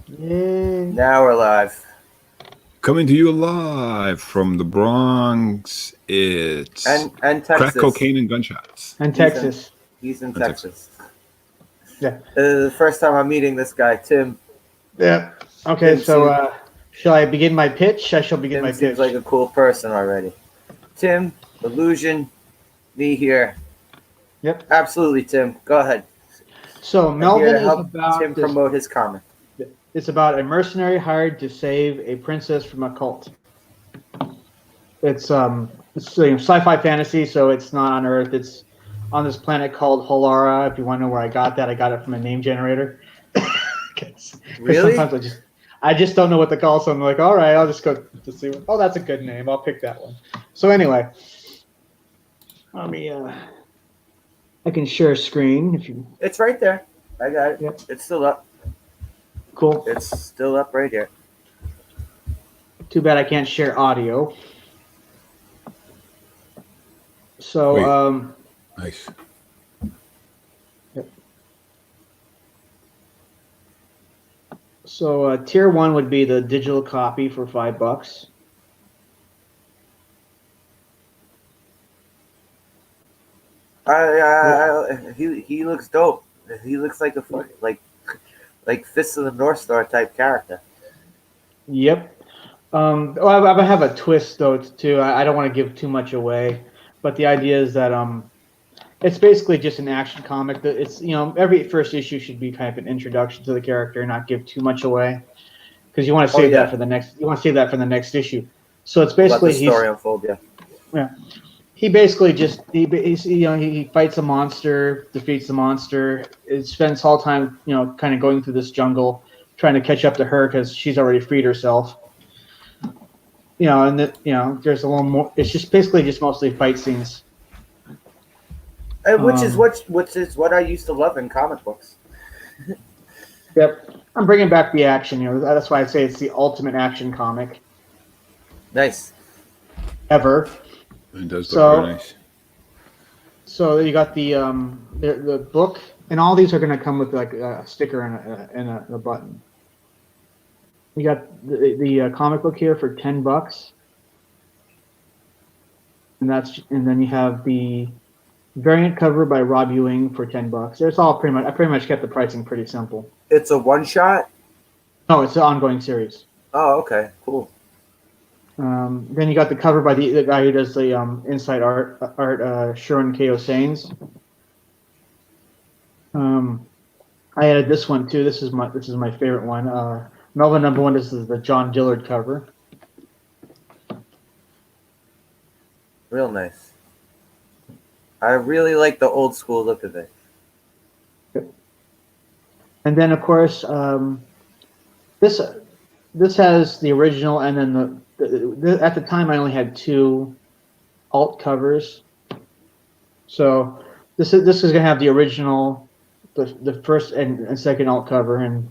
Yay. Now we're live. Coming to you live from the Bronx, it's And crack Texas. cocaine and gunshots. And Texas. He's in And Texas. Yeah. The first time I'm meeting this guy, Tim. Yeah. Okay, Tim so shall I begin my pitch? I shall begin Tim my seems pitch. like a cool person already. Tim, Illusion, me here. Yep. Absolutely, Tim. Go ahead. So I'm here Melvin to is help about Tim promote his comic. It's about a mercenary hired to save a princess from a cult. It's sci-fi fantasy, so it's not on Earth. It's on this planet called Holara. If you want to know where I got that, I got it from a name generator. Really? Sometimes I just don't know what to call, so I'm like, all right, I'll just go to see. Oh, that's a good name. I'll pick that one. So anyway, let me. I can share a screen if you. It's right there. I got it. Yep. It's still up. Cool. It's still up right here. Too bad I can't share audio. So, Wait. Nice. Yep. So tier 1 would be the digital copy for $5. He looks dope. He looks like a like Fist of the North Star type character. Yep. I have a twist though too. I don't want to give too much away, but the idea is that it's basically just an action comic. That it's every first issue should be kind of an introduction to the character, and not give too much away, because you want to save that for the next. You want to save that for the next issue. So it's basically let the story unfold. Yeah. He basically just he fights a monster, defeats the monster. It spends all time kind of going through this jungle, trying to catch up to her because she's already freed herself. And there's a little more. It's just basically just mostly fight scenes. Which is what I used to love in comic books. Yep, I'm bringing back the action. That's why I say it's the ultimate action comic. Nice. Ever. It does look very nice. So you got the book, and all these are going to come with like a sticker and a button. You got the comic book here for $10, and then you have the variant cover by Rob Ewing for $10. It's all pretty much. I pretty much kept the pricing pretty simple. It's a one shot. No, it's an ongoing series. Oh, okay, cool. Then you got the cover by the guy who does the inside art, Sharon K. Sains. I added this one too. This is my favorite one. Melvin #1. This is the John Dillard cover. Real nice. I really like the old school look of it. And then of course this has the original, and then at the time I only had 2 alt covers. So this is gonna have the original, the first and second alt cover, and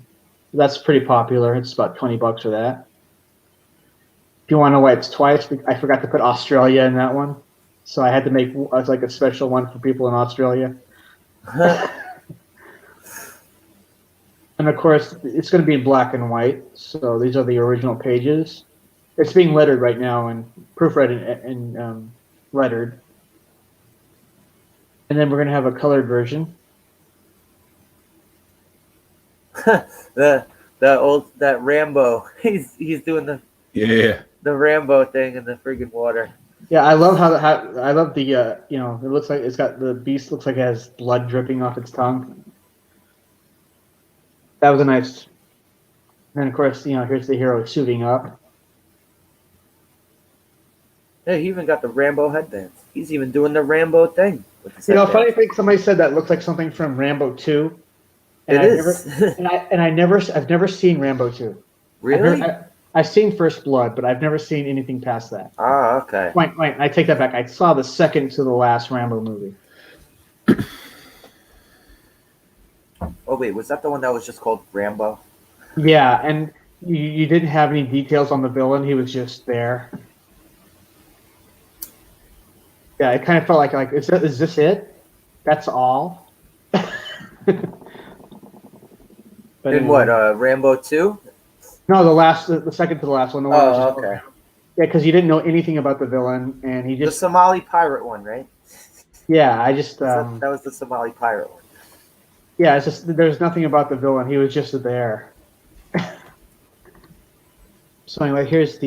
that's pretty popular. It's about $20 for that. If you want to know why it's twice, I forgot to put Australia in that one, so I had to make like a special one for people in Australia. And of course, it's going to be in black and white. So these are the original pages. It's being lettered right now and proofread and lettered. And then we're going to have a colored version. that Rambo. He's doing the Rambo thing in the friggin' water. Yeah, I love how I love the it looks like it's got the beast looks like it has blood dripping off its tongue. That was a nice. And then of course here's the hero suiting up. Hey, he even got the Rambo headbands. He's even doing the Rambo thing. Funny thing, somebody said that looks like something from Rambo 2. And I've never seen Rambo 2. Really? I've seen First Blood, but I've never seen anything past that. Ah, okay. Wait, I take that back. I saw the second to the last Rambo movie. Oh wait, was that the one that was just called Rambo? Yeah, and you didn't have any details on the villain. He was just there. Yeah, it kind of felt like is this it? That's all? But In anyway. what? Rambo 2? No, the second to the last one. The one I was Oh, just okay. Yeah, because you didn't know anything about the villain, and he The just Somali pirate one, right? yeah, I just That was the Somali pirate one. yeah, it's just there's nothing about the villain. He was just there. So anyway, here's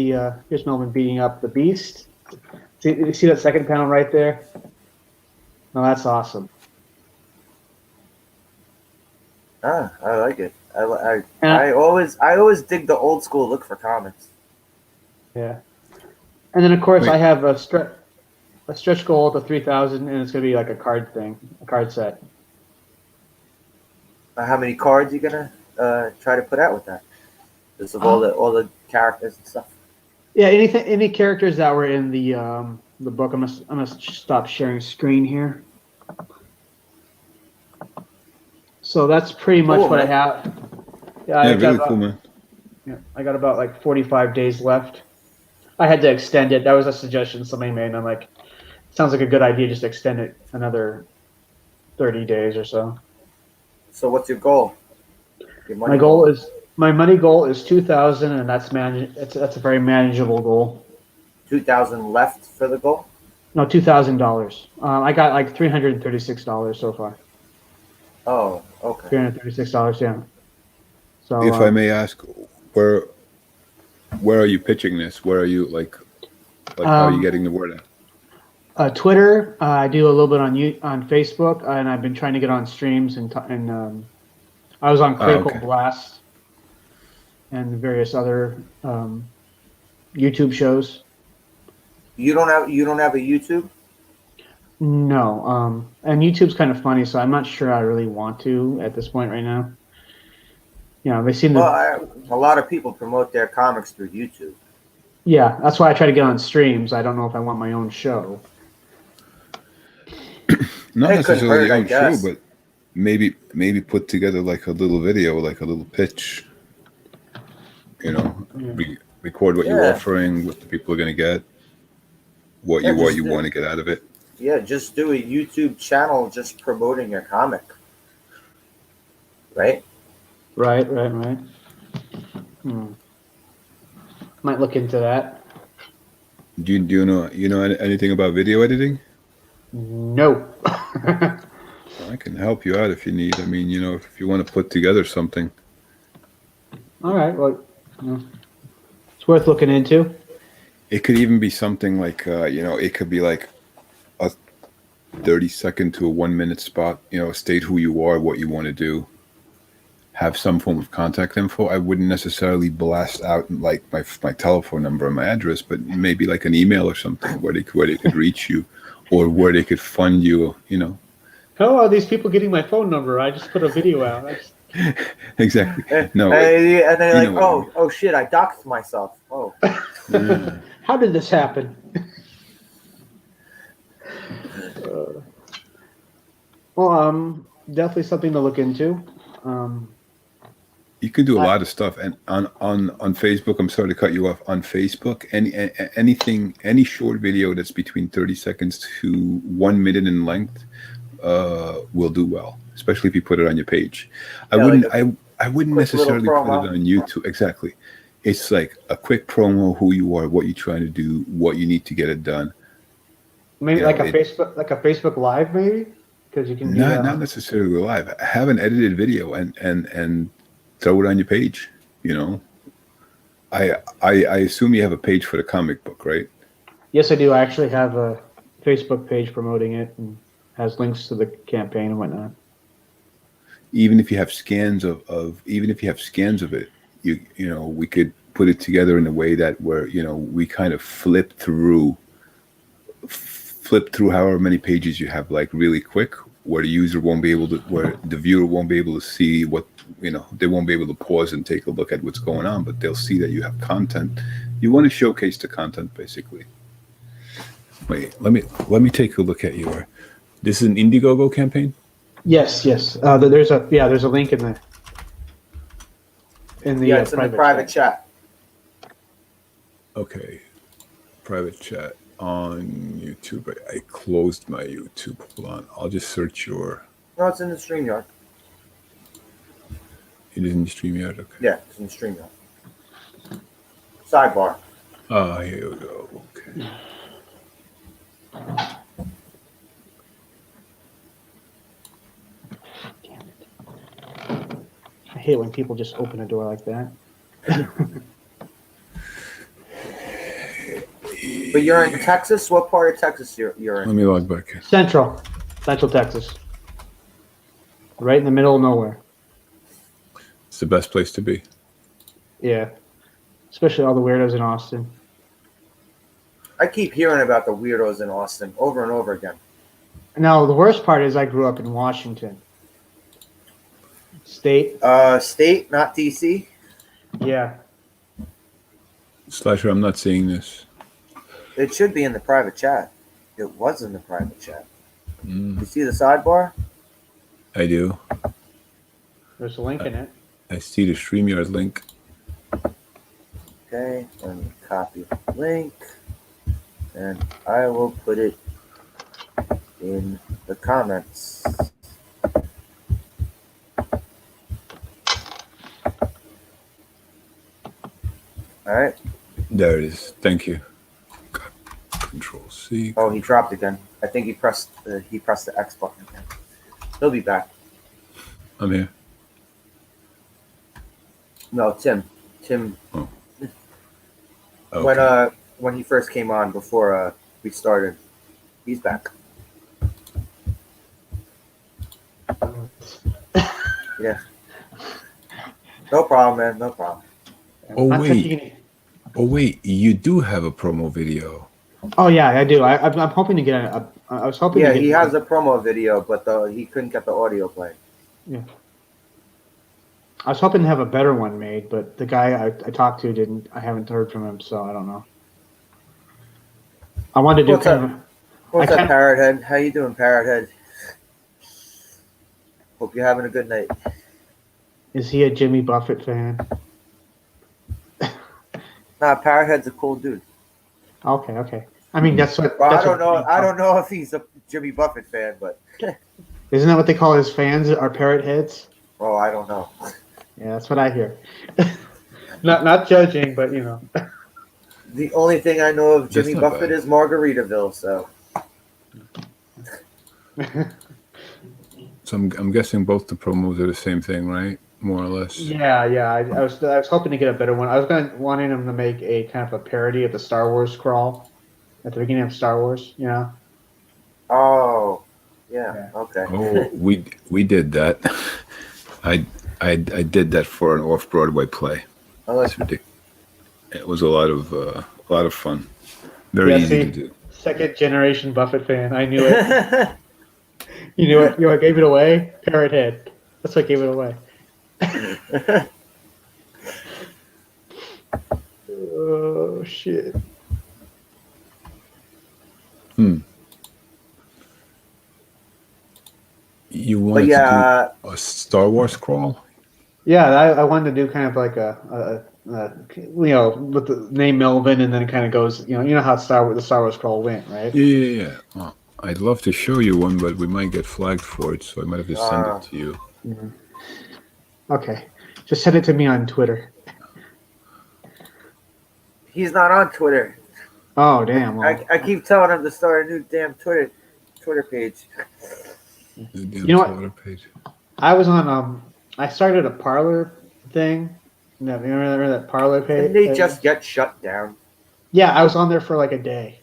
Melvin beating up the Beast. See that second panel right there? No, that's awesome. Ah, I like it. And I always dig the old school look for comics. yeah, and then of course Wait. I have a stretch goal to 3,000, and it's gonna be like a card set. How many cards you gonna try to put out with that? Just of all the characters and stuff. Yeah, any characters that were in the book. I'm gonna stop sharing screen here. So that's pretty much Cool, what man. I have. Yeah, Yeah, I got really about, cool, man. yeah, I got about like 45 days left. I had to extend it. That was a suggestion somebody made, and I'm like, sounds like a good idea. Just extend it another 30 days or so. So what's your goal? My money goal is 2,000, and that's that's a very manageable goal. 2,000 left for the goal. No, $2,000. I got like $336 so far. Oh, okay. $336, yeah. So If I may ask, where are you pitching this? Where are you like how are you getting the word out? Twitter. I do a little bit on Facebook, and I've been trying to get on streams and I was on Critical Okay. Blast and various other YouTube shows. You don't have a YouTube? No, and YouTube's kind of funny, so I'm not sure I really want to at this point right now. You know, they seem to. Well, a lot of people promote their comics through YouTube. Yeah, that's why I try to get on streams. I don't know if I want my own show. Not It couldn't necessarily hurt, I on show, guess. but maybe put together like a little video, like a little pitch. You know, record what you're Yeah. offering, what the people are going to get, what Yeah, you want to get out of it. Yeah, just do a YouTube channel just promoting your comic. Right? Right. Might look into that. Do you know anything about video editing? No. I can help you out if you need. I mean, you know, if you want to put together something. All right. Well, it's worth looking into. It could even be something like, you know, it could be like a 30-second to a 1-minute spot. You know, state who you are, what you want to do. Have some form of contact info. I wouldn't necessarily blast out like my telephone number and my address, but maybe like an email or something where they could reach you, or where they could fund you. You know. How are these people getting my phone number? I just put a video out. Exactly. No. And they're like, what I mean. oh shit, I doxed myself. Oh. How did this happen? Well, definitely something to look into. You can do a lot of stuff, and on Facebook. I'm sorry to cut you off. On Facebook, any short video that's between 30 seconds to 1 minute in length will do well, especially if you put it on your page. I wouldn't necessarily put it on YouTube. Exactly. It's like a quick promo, who you are, what you're trying to do, what you need to get it done. Maybe like a Facebook Live, maybe, because you can do that. Not necessarily live. Have an edited video and throw it on your page. You know, I assume you have a page for the comic book, right? Yes, I do. I actually have a Facebook page promoting it and has links to the campaign and whatnot. Even if you have scans of it, you know, we could put it together in a way that where, you know, we kind of flip through however many pages you have, like really quick, where the viewer won't be able to see what, you know, they won't be able to pause and take a look at what's going on, but they'll see that you have content. You want to showcase the content, basically. Wait, let me take a look at this is an Indiegogo campaign? Yes. There's a link in the It's in the private chat. Okay. Private chat on YouTube. I closed my YouTube. Hold on. I'll just search your... No, it's in the StreamYard. It is in StreamYard. Okay. Yeah, it's in StreamYard. Sidebar. Oh, here we go. Okay. Damn it. I hate when people just open a door like that. But you're in Texas? What part of Texas you're Let in? me log back in. Central Texas. Right in the middle of nowhere. It's the best place to be. Yeah. Especially all the weirdos in Austin. I keep hearing about the weirdos in Austin over and over again. No, the worst part is I grew up in Washington State. State, not DC? Yeah. Slasher, I'm not seeing this. It should be in the private chat. It was in the private chat. Mm, You see the sidebar? I do. There's a link in it. I see the StreamYard link. Okay, let me copy the link. And I will put it in the comments. Alright. There it is. Thank you. Control C. Oh, he dropped again. I think he pressed the X button again. He'll be back. I'm here. No, Tim. Tim. Okay. When he first came on before we started, he's back. Yeah. No problem, man. No problem. Oh, Not wait. touching- Oh wait, you do have a promo video. Oh yeah, I do. I'm hoping to get I was hoping. Yeah, to get he has a promo video, but he couldn't get the audio playing. Yeah. I was hoping to have a better one made, but the guy I talked to didn't. I haven't heard from him, so I don't know. I wanted to do What's kind up? of. What's I up, can't- Parrot Head? How you doing, Parrot Head? Hope you're having a good night. Is he a Jimmy Buffett fan? Nah, Parrot Head's a cool dude. Okay. I mean, that's what. Well, that's I don't what- know. I don't know if he's a Jimmy Buffett fan, but Isn't that what they call his fans? Are parrot heads? oh, I don't know. Yeah, that's what I hear. not judging, but you know. The only thing I know of Jimmy not Buffett bad. is Margaritaville. So So I'm guessing both the promos are the same thing, right? More or less. Yeah. I was hoping to get a better one. I was wanting him to make a kind of a parody of the Star Wars crawl at the beginning of Star Wars. You know. oh, yeah. Okay. Oh, we did that. I did that for an off-Broadway play. I like It's ridiculous. It was a lot of fun. Very Yeah, easy see? to do. Second generation Buffett fan. I knew it. You knew it. You know what gave it away? Parrot head. That's what gave it away. Oh shit. You But wanted yeah, to do a Star Wars crawl? Yeah, I wanted to do kind of like a with the name Melvin, and then it kind of goes, you know how the Star Wars crawl went, right? Yeah. Well, I'd love to show you one, but we might get flagged for it, so I might have to send it to you. Mhm. Okay, just send it to me on Twitter. he's not on Twitter. Oh damn! Well, I keep telling him to start a new damn Twitter page. The damn You know what? Twitter page. I was on I started a Parlor thing. No, you remember that Parlor page? Didn't they just get shut down? Yeah, I was on there for like a day.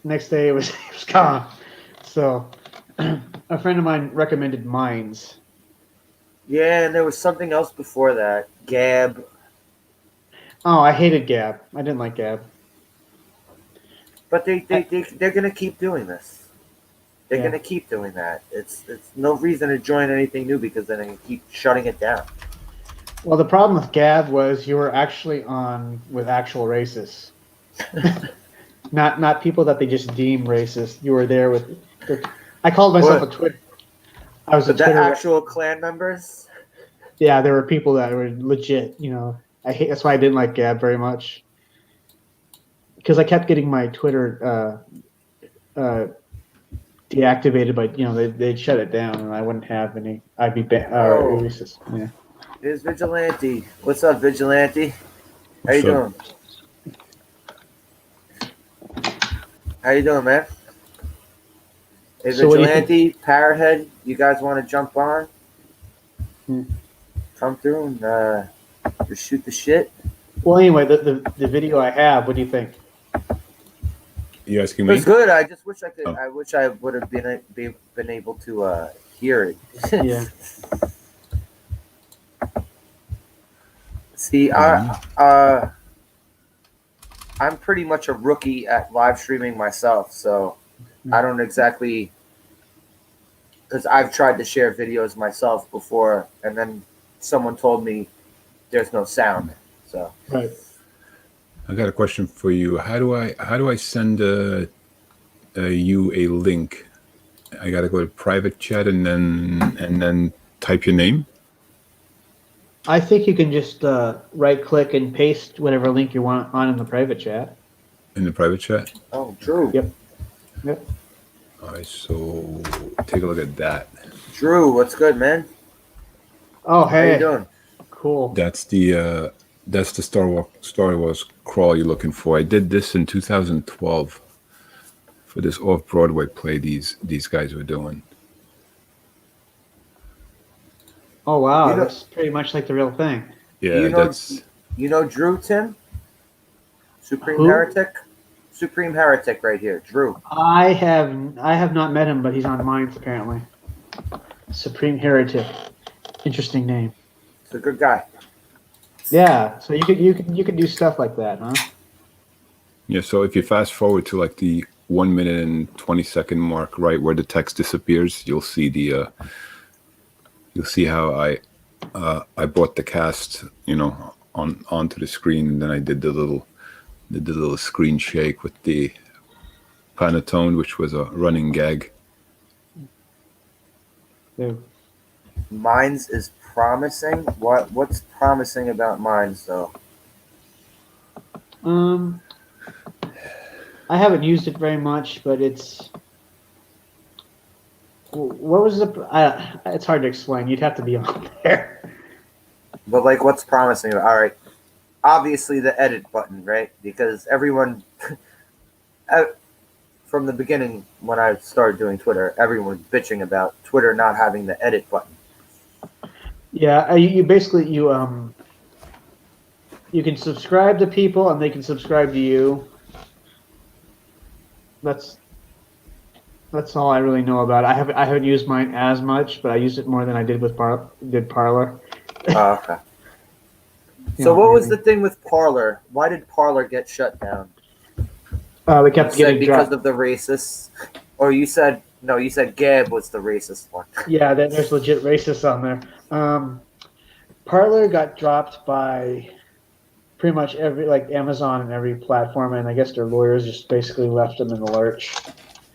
Next day it was it was gone. So a friend of mine recommended Minds. Yeah, and there was something else before that. Gab. Oh, I hated Gab. I didn't like Gab. But they're gonna keep doing this. They're Yeah. gonna keep doing that. It's no reason to join anything new because then they keep shutting it down. Well, the problem with Gab was you were actually on with actual racists, not people that they just deem racist. You were there with. I called myself What? a Twitter. I was a But the Twitter. actual clan members. Yeah, there were people that were legit. You know, that's why I didn't like Gab very much because I kept getting my Twitter deactivated, but they'd shut it down, and I wouldn't have any. I'd be racist. Yeah. Here's Vigilante. What's up, Vigilante? How you doing? How you doing, man? Hey, So what do you Vigilante, Powerhead, you guys want to jump on? Hmm. Come through and just shoot the shit. Well, anyway, the video I have. What do you think? You asking It me? was good. I just wish I could. Oh. I wish I would have been able to hear it. Yeah. See, I'm pretty much a rookie at live streaming myself, so I don't exactly, because I've tried to share videos myself before, and then someone told me there's no sound. So Right. I got a question for you. How do I send you a link? I gotta go to private chat and then type your name. I think you can just right click and paste whatever link you want on in the private chat. In the private chat. oh, Drew. Yep. Yep. All right, so take a look at that. Drew, what's good, man? Oh, How you hey. doing? Cool. That's the Star Wars crawl you're looking for. I did this in 2012 for this off-Broadway play these guys were doing. Oh, wow. You know- That's pretty much like the real thing. Yeah, You know- that's You know Drew, Tim? Supreme Who? Heretic? Supreme Heretic right here. Drew. I have not met him, but he's on Minds apparently. Supreme Heretic. Interesting name. He's a good guy. Yeah. So you could do stuff like that, huh? yeah. So if you fast forward to like the 1 minute and 20-second mark, right where the text disappears, you'll see how I brought the cast, onto the screen, and then I did the little screen shake with the Panatone, which was a running gag. Yeah. Mines is promising. What's promising about Mines though? I haven't used it very much, but it's. What was the? It's hard to explain. You'd have to be on there. But like, what's promising? All right, obviously the edit button, right? Because everyone, from the beginning when I started doing Twitter, everyone was bitching about Twitter not having the edit button. Yeah, you basically you can subscribe to people and they can subscribe to you. That's all I really know about it. I haven't used mine as much, but I used it more than I did with Parler. Oh, okay. You So know, what was the thing with Parler? Why did Parler get shut down? They kept You said getting because dropped. of the racists, or you said no? You said Gab was the racist one. Yeah, there's legit racists on there. Parler got dropped by pretty much every Amazon and every platform, and I guess their lawyers just basically left them in the lurch.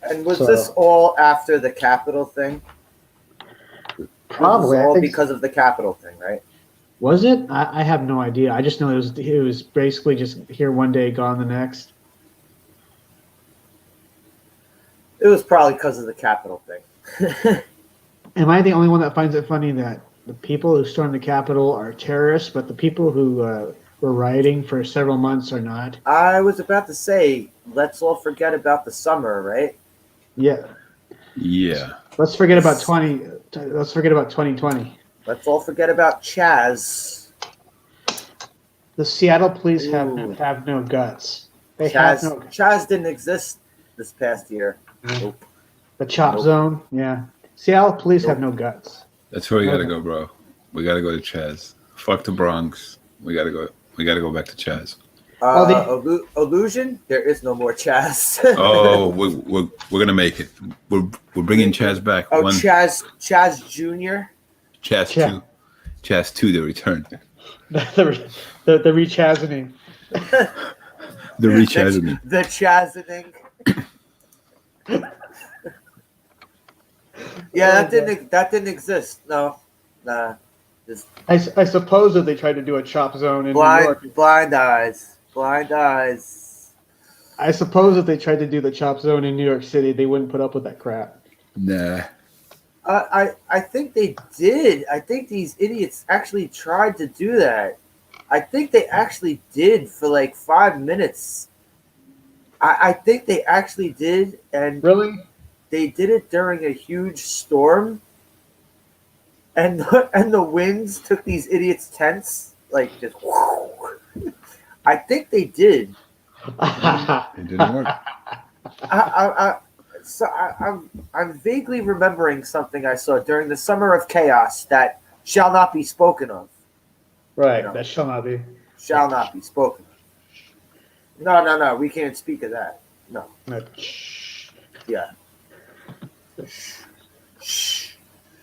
And was So- this all after the Capitol thing? Probably, This I was all think. because of the Capitol thing, right? Was it? I have no idea. I just know it was basically just here one day, gone the next. It was probably because of the Capitol thing. Am I the only one that finds it funny that the people who stormed the Capitol are terrorists, but the people who were rioting for several months are not? I was about to say, let's all forget about the summer, right? Yeah. Yeah. Let's forget about 2020. Let's all forget about Chaz. The Seattle police Ooh. have no guts. They have no. Chaz didn't exist this past year. Nope. The chop Nope. zone. Yeah. Seattle police have no guts. That's where we gotta Okay. go, bro. We gotta go to Chaz. Fuck the Bronx. We gotta go back to Chaz. Illusion? There is no more Chaz. Oh, we're gonna make it. We're bringing Chaz back. Oh, Chaz Jr. Chaz 2. Chaz 2, the return. the rechazoning. The rechazoning. The Chazoning. Yeah, that didn't exist. No, nah. Just I suppose that they tried to do a chop zone in New York. blind eyes. I suppose if they tried to do the chop zone in New York City, they wouldn't put up with that crap. Nah. I think they did. I think these idiots actually tried to do that. I think they actually did for like 5 minutes. I think they actually did, and Really? they did it during a huge storm, and and the winds took these idiots' tents like just. I think they did. It didn't work. I'm vaguely remembering something I saw during the Summer of Chaos that shall not be spoken of. Right, You know. that shall not be. Shall not be spoken of. No. We can't speak of that. No. No. Yeah.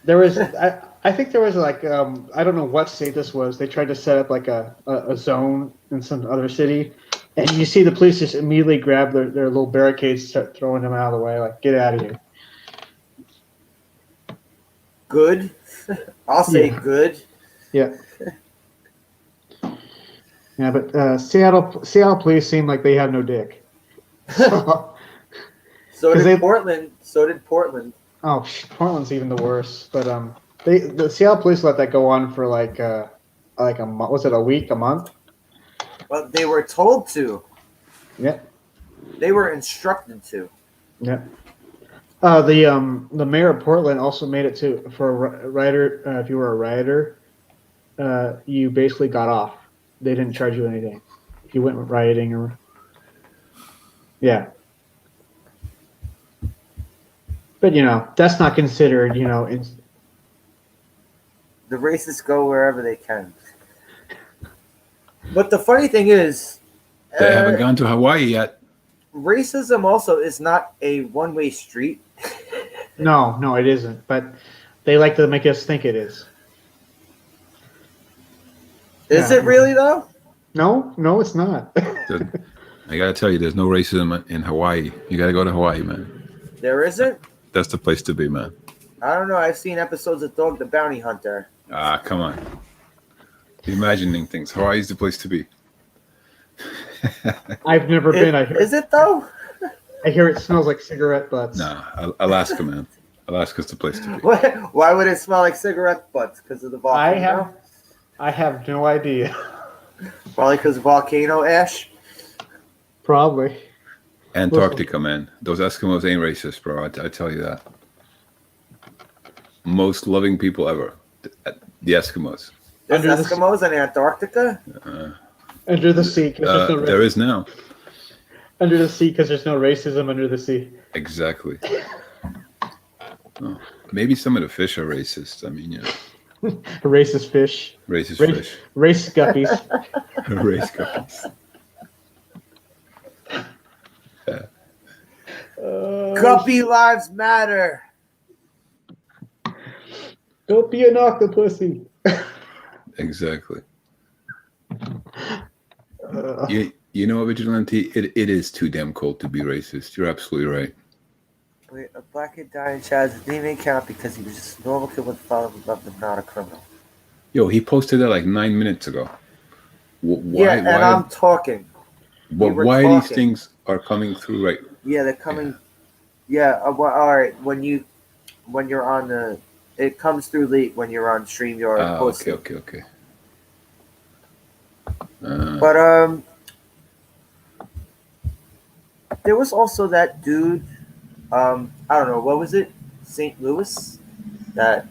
There was, I think there was like, I don't know what state this was. They tried to set up like a zone in some other city, and you see the police just immediately grab their little barricades, start throwing them out of the way, like get out of here. Good. I'll say Yeah. good. Yeah. Yeah, but Seattle police seem like they have no dick. So, So 'Cause did they- Portland. So did Portland. oh, Portland's even the worst. But the Seattle police let that go on for like a month. Was it a week, a month? Well, they were told to. Yeah. They were instructed to. Yeah. The mayor of Portland also made it to for a rioter. If you were a rioter, you basically got off. They didn't charge you anything if you went rioting or. Yeah. But that's not considered. The racists go wherever they can. But the funny thing is, They haven't gone to Hawaii yet. racism also is not a one-way street. No, it isn't. But they like to make us think it is. Is Yeah. it really though? No, it's not. I gotta tell you, there's no racism in Hawaii. You gotta go to Hawaii, man. There isn't? That's the place to be, man. I don't know. I've seen episodes of Dog the Bounty Hunter. Ah, come on. You're imagining things. Hawaii's the place to be. I've never been. Is it though? I hear it smells like cigarette butts. Nah, Alaska, man. Alaska's the place to be. Why would it smell like cigarette butts? Because of the volcano? I have no idea. Probably because of volcano ash. Probably. Antarctica, man. Those Eskimos ain't racist, bro. I tell you that. Most loving people ever. The Eskimos. There's Under the Eskimos in Antarctica? Under the sea. 'Cause there's no There is now. Under the sea because there's no racism under the sea. Exactly. Oh, maybe some of the fish are racist. I mean, yeah. Racist fish. Racist fish. Race guppies. Race guppies. Guppy lives matter. Don't be an octopusy. Exactly. You know, Vigilante, it is too damn cold to be racist. You're absolutely right. Wait, a black kid died in Chad's name count because he was just a normal kid with a father who loved him, not a criminal. Yo, he posted that like 9 minutes ago. Yeah, and I'm talking. Why talking. these things are coming through right? Yeah, they're coming. Yeah, well, all right. When you're on the, it comes through late when you're on StreamYard. Okay. But there was also that dude. I don't know, what was it? St. Louis, that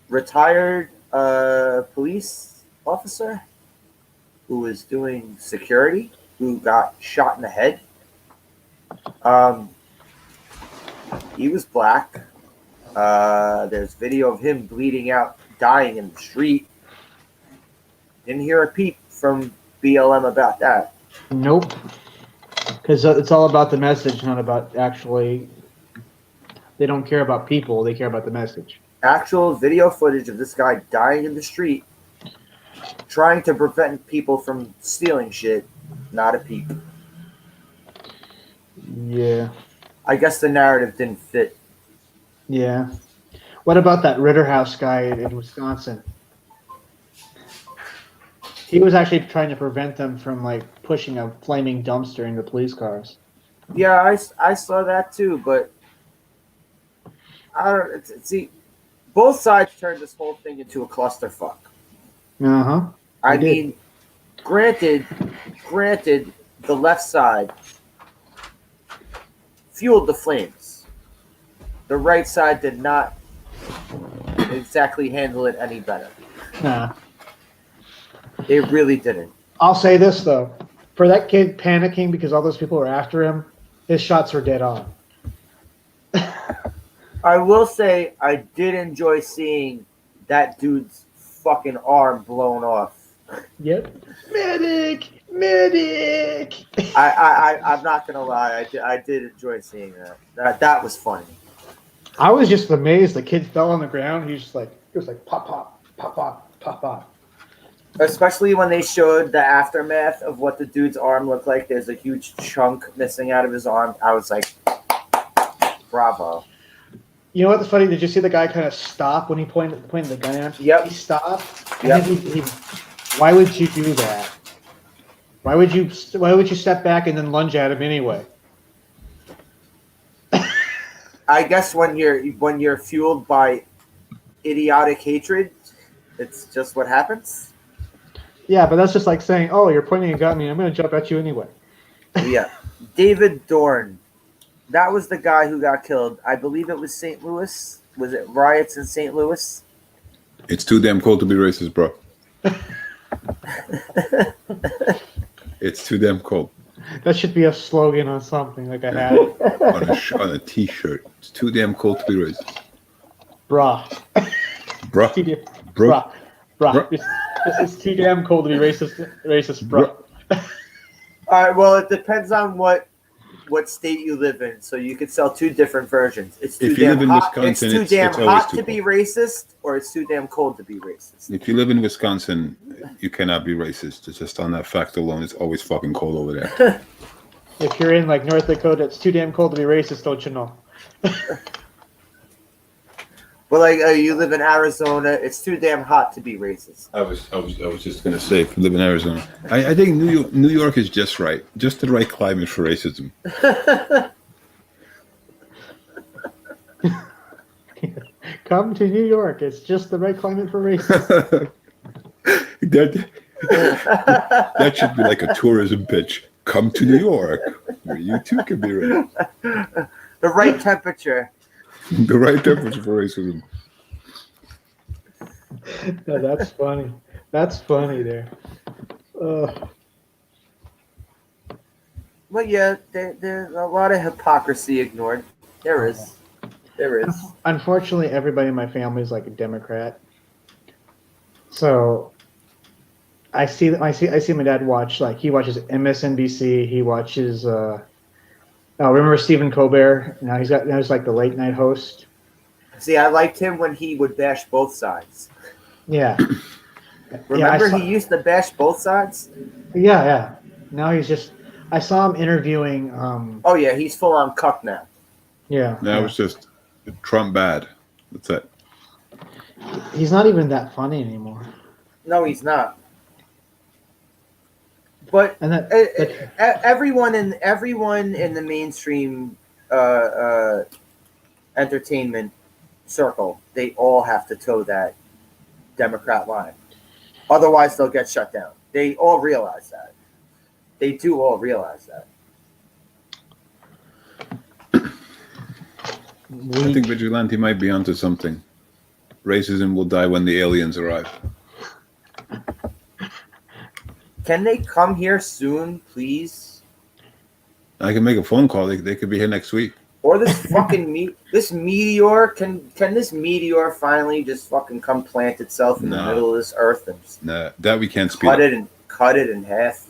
retired police officer who was doing security, who got shot in the head. He was black. There's video of him bleeding out, dying in the street. Didn't hear a peep from BLM about that. Nope. Because it's all about the message, not about actually. They don't care about people; they care about the message. Actual video footage of this guy dying in the street, trying to prevent people from stealing shit. Not a peep. Yeah. I guess the narrative didn't fit. Yeah. What about that Ritterhouse guy in Wisconsin? He was actually trying to prevent them from like pushing a flaming dumpster into police cars. Yeah, I saw that too, but I don't see. both sides turned this whole thing into a clusterfuck. Uh-huh. I They did. mean, granted, the left side fueled the flames. The right side did not exactly handle it any better. Nah. They really didn't. I'll say this though. For that kid panicking because all those people were after him, his shots were dead on. I will say I did enjoy seeing that dude's fucking arm blown off. Yep. Medic! Medic! I'm not gonna lie, I did enjoy seeing that. That was funny. I was just amazed. The kid fell on the ground. He was like pop, pop, pop, pop, pop, pop. Especially when they showed the aftermath of what the dude's arm looked like. There's a huge chunk missing out of his arm. I was like, bravo. You know what's funny? Did you see the guy kind of stop when he pointed the gun at him? Yep. He stopped. And Yep. then why would you do that? Why would you step back and then lunge at him anyway? I guess when you're fueled by idiotic hatred, it's just what happens. Yeah, but that's just like saying, "Oh, you're pointing a gun at me. I'm going to jump at you anyway." Yeah. David Dorn. That was the guy who got killed. I believe it was St. Louis. Was it riots in St. Louis? It's too damn cold to be racist, bro. It's too damn cold. That should be a slogan on something like a hat. On a t-shirt. It's too damn cold to be racist. Bruh. Bruh. Bruh. Bruh. It's too damn cold to be racist, bruh. All right. Well, it depends on what state you live in. So you could sell two different versions. It's too If you damn live in hot. Wisconsin, it's too damn it's always hot too to be cold. racist, or it's too damn cold to be racist. If you live in Wisconsin, you cannot be racist. It's just on that fact alone. It's always fucking cold over there. If you're in like North Dakota, it's too damn cold to be racist, don't you know? But like you live in Arizona, it's too damn hot to be racist. I was just gonna say, if you live in Arizona, I think New York is just right, just the right climate for racism. Come to New York. It's just the right climate for racism. that should be like a tourism pitch. Come to New York, where you too can be racist. The right temperature. The right temperature for racism. No, that's funny. That's funny there. Well, yeah, there's a lot of hypocrisy ignored. There is. Unfortunately, everybody in my family is like a Democrat. So I see my dad watch, like, he watches MSNBC. He watches. Remember Stephen Colbert? Now he's like the late night host. See, I liked him when he would bash both sides. Yeah. Remember, he used to bash both sides? Yeah. Now he's just. I saw him interviewing. Oh yeah, he's full on cuck now. Yeah. That was just Trump bad. That's it. He's not even that funny anymore. No, he's not. But And everyone in the mainstream entertainment circle, they all have to toe that Democrat line. Otherwise, they'll get shut down. They all realize that. They do all realize that. I think Vigilante might be onto something. Racism will die when the aliens arrive. Can they come here soon, please? I can make a phone call. They could be here next week. Or this fucking this meteor, can this meteor finally just fucking come plant itself in the middle of this earth and just That we can't speed cut it in half?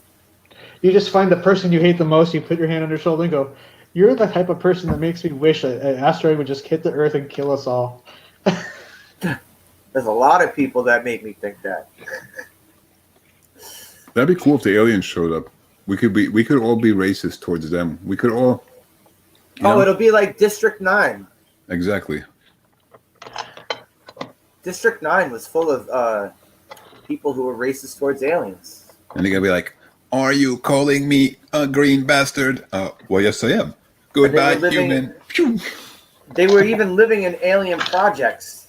You just find the person you hate the most, you put your hand on their shoulder and go, "You're the type of person that makes me wish an asteroid would just hit the Earth and kill us all." There's a lot of people that make me think that. That'd be cool if the aliens showed up. We could all be racist towards them. We could all. It'll be like District 9. Exactly. District 9 was full of people who were racist towards aliens. And they're gonna be like, "Are you calling me a green bastard?" Well, yes, I am. Goodbye, human. Pew. They were even living in alien projects.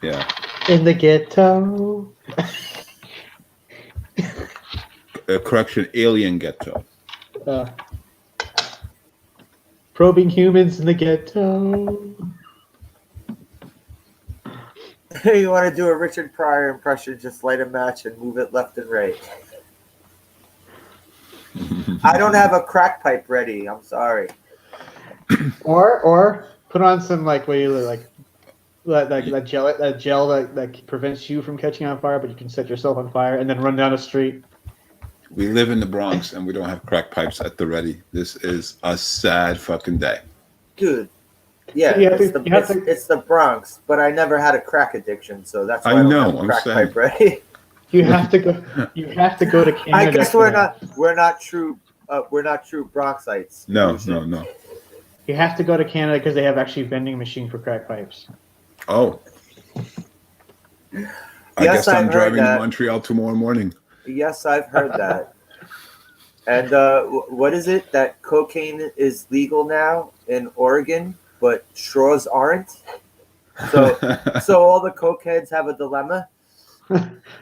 Yeah. In the ghetto. Correction, alien ghetto. Uh, probing humans in the ghetto. You want to do a Richard Pryor impression? Just light a match and move it left and right. I don't have a crack pipe ready. I'm sorry. Or put on some like what you like that gel that prevents you from catching on fire, but you can set yourself on fire and then run down a street. We live in the Bronx and we don't have crack pipes at the ready. This is a sad fucking day. Dude. Yeah, it's the Bronx, but I never had a crack addiction, so that's why I don't have a crack pipe ready. You have to go. You have to go to Canada. I guess we're not true Bronxites. No. You have to go to Canada because they have actually vending machine for crack pipes. Oh. I guess I'm driving to Montreal tomorrow morning. Yes, I've heard that. And what is it? That cocaine is legal now in Oregon, but straws aren't? So all the cokeheads have a dilemma?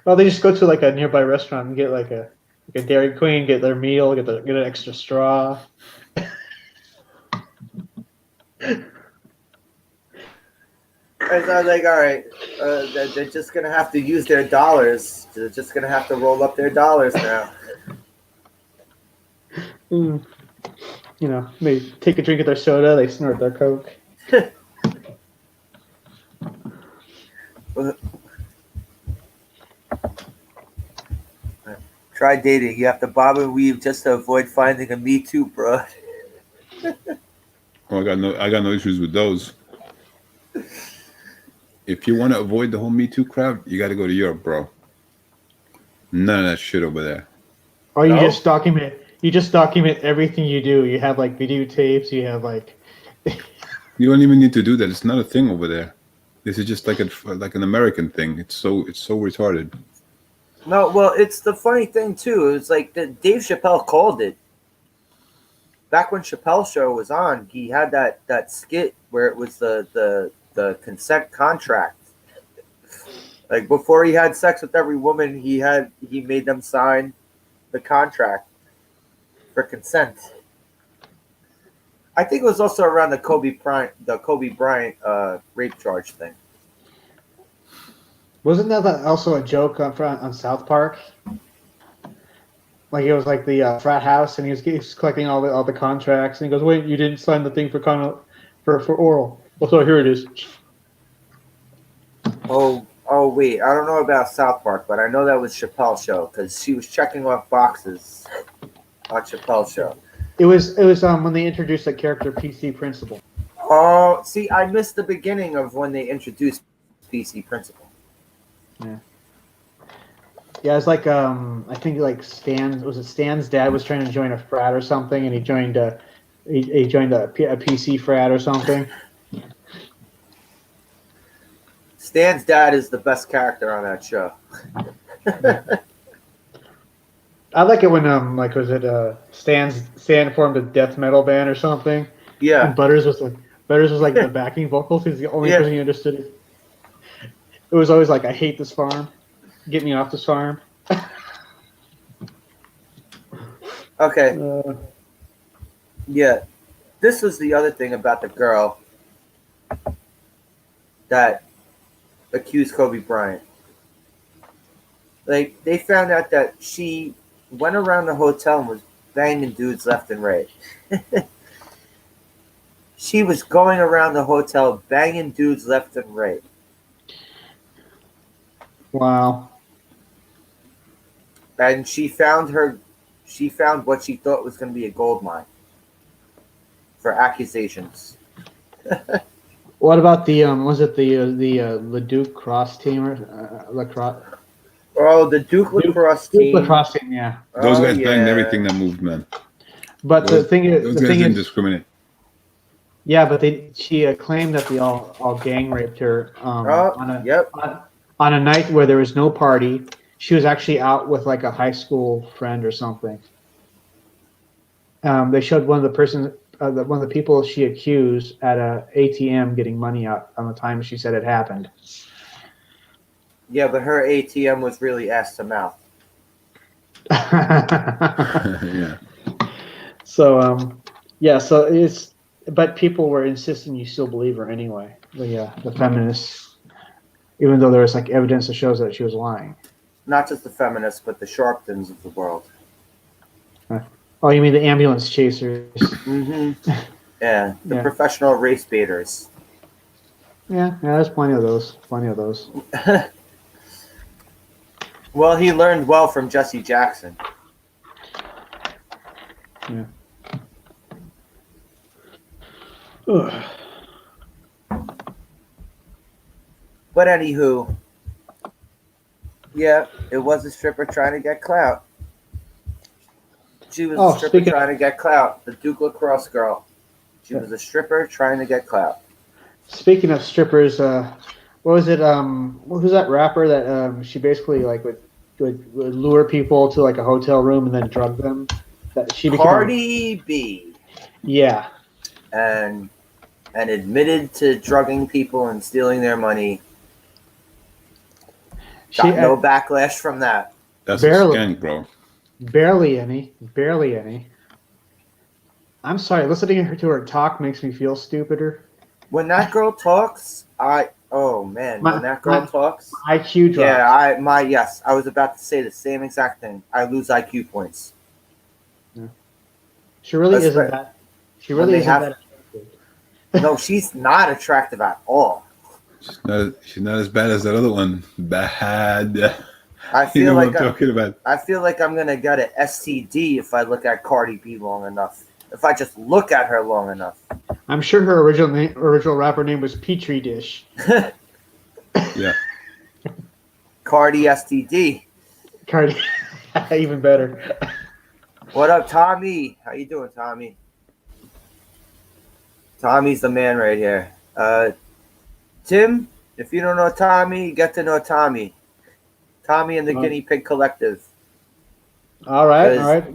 Well, they just go to like a nearby restaurant and get like a Dairy Queen, get their meal, get an extra straw. I was like, all right, they're just going to have to use their dollars. They're just going to have to roll up their dollars now. You know, they take a drink of their soda, they snort their Coke. Try dating. You have to bob and weave just to avoid finding a Me Too, bro. Oh, I got no issues with those. If you want to avoid the whole Me Too crowd, you got to go to Europe, bro. None of that shit over there. Or you just document. You just document everything you do. You have like videotapes. You have like. You don't even need to do that. It's not a thing over there. This is just like an American thing. It's so retarded. No, well, it's the funny thing too. It's like Dave Chappelle called it. Back when Chappelle's show was on, he had that skit where it was the consent contract. Like before he had sex with every woman, he made them sign the contract for consent. I think it was also around the Kobe Bryant rape charge thing. Wasn't that also a joke on South Park? Like it was like the frat house, and he was collecting all the contracts, and he goes, "Wait, you didn't sign the thing for oral." Well, so here it is. Oh, wait, I don't know about South Park, but I know that was Chappelle's show because she was checking off boxes on Chappelle's show. It was when they introduced the character PC Principal. Oh, see, I missed the beginning of when they introduced PC Principal. Yeah, it's like I think like Stan's dad was trying to join a frat or something, and he joined a PC frat or something. Stan's dad is the best character on that show. I like it when Stan formed a death metal band or something. Yeah. And Butters was like the backing vocals. He's the only person who understood it. It was always like, I hate this farm. Get me off this farm. Okay. Yeah. This was the other thing about the girl that accused Kobe Bryant. Like, they found out that she went around the hotel and was banging dudes left and right. She was going around the hotel banging dudes left and right. Wow. And she found what she thought was going to be a gold mine for accusations. What about the was it the Leduc Cross team or lacrosse? Oh, the Duke lacrosse team. Lacrosse team, yeah. Those guys banged everything that moved, man. But those guys didn't discriminate. Yeah, but she claimed that they all gang raped her on a night where there was no party. She was actually out with like a high school friend or something. They showed one of the people she accused at a ATM getting money out on the time she said it happened. Yeah, but her ATM was really ass to mouth. Yeah. So yeah, so it's but people were insisting you still believe her anyway. The feminists, even though there was like evidence that shows that she was lying. Not just the feminists, but the Sharptons of the world. Oh, you mean the ambulance chasers? Mm-hmm. Yeah, the Yeah. professional race baiters. Yeah, there's plenty of those. Plenty of those. Well, he learned well from Jesse Jackson. Yeah. Ugh. But anywho, yeah, it was a stripper trying to get clout. She was a stripper trying to get clout. The Duke Lacrosse girl. She was a stripper trying to get clout. Speaking of strippers, what was it? Who's that rapper that she basically like would lure people to like a hotel room and then drug them? That she became Cardi B. Yeah. And admitted to drugging people and stealing their money. Got no backlash from that. That's barely, a skank, bro. Barely any. Barely any. I'm sorry, listening to her talk makes me feel stupider. When that girl talks, when that girl talks, IQ drops. Yeah, I was about to say the same exact thing. I lose IQ points. Yeah. She really isn't that. She really isn't that attractive. No, she's not attractive at all. She's not as bad as that other one. Bad. I feel like what I'm talking about. I feel like I'm gonna get an STD if I look at Cardi B long enough. If I just look at her long enough. I'm sure her original rapper name was Petri Dish. Yeah. Cardi STD. Cardi, even better. What up, Tommy? How you doing, Tommy? Tommy's the man right here. Tim, if you don't know Tommy, you get to know Tommy. Tommy and the Guinea Pig Collective. All right.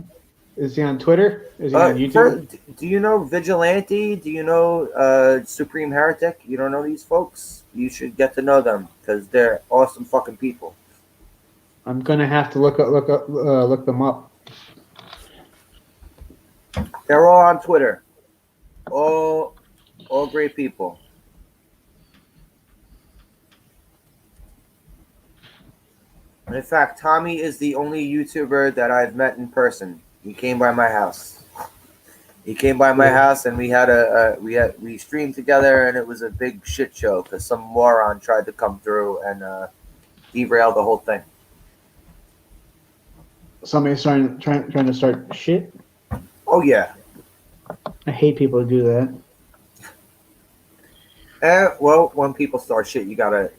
Is he on Twitter? Is he on YouTube? Do you know Vigilante? Do you know Supreme Heretic? You don't know these folks? You should get to know them because they're awesome fucking people. I'm gonna have to look them up. They're all on Twitter. All great people. In fact, Tommy is the only YouTuber that I've met in person. He came by my house. He came by my house, and we streamed together, and it was a big shit show because some moron tried to come through and derail the whole thing. Somebody's trying to start shit. Oh yeah. I hate people who do that. Well, when people start shit, you gotta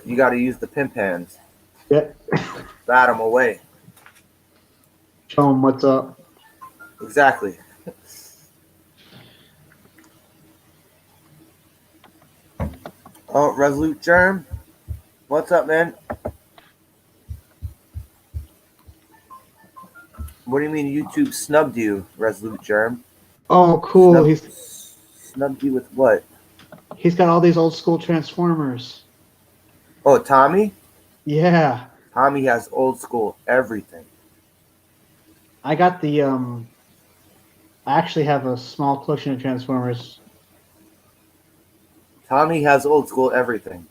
use the pimp hands. Yeah. Bat them away. Show them what's up. Exactly. Oh, Resolute Germ. What's up, man? What do you mean YouTube snubbed you, Resolute Germ? Oh, cool. Snubbed you with what? He's got all these old school Transformers. Oh, Tommy? Yeah. Tommy has old school everything. I got the I actually have a small collection of Transformers. Tommy has old school everything.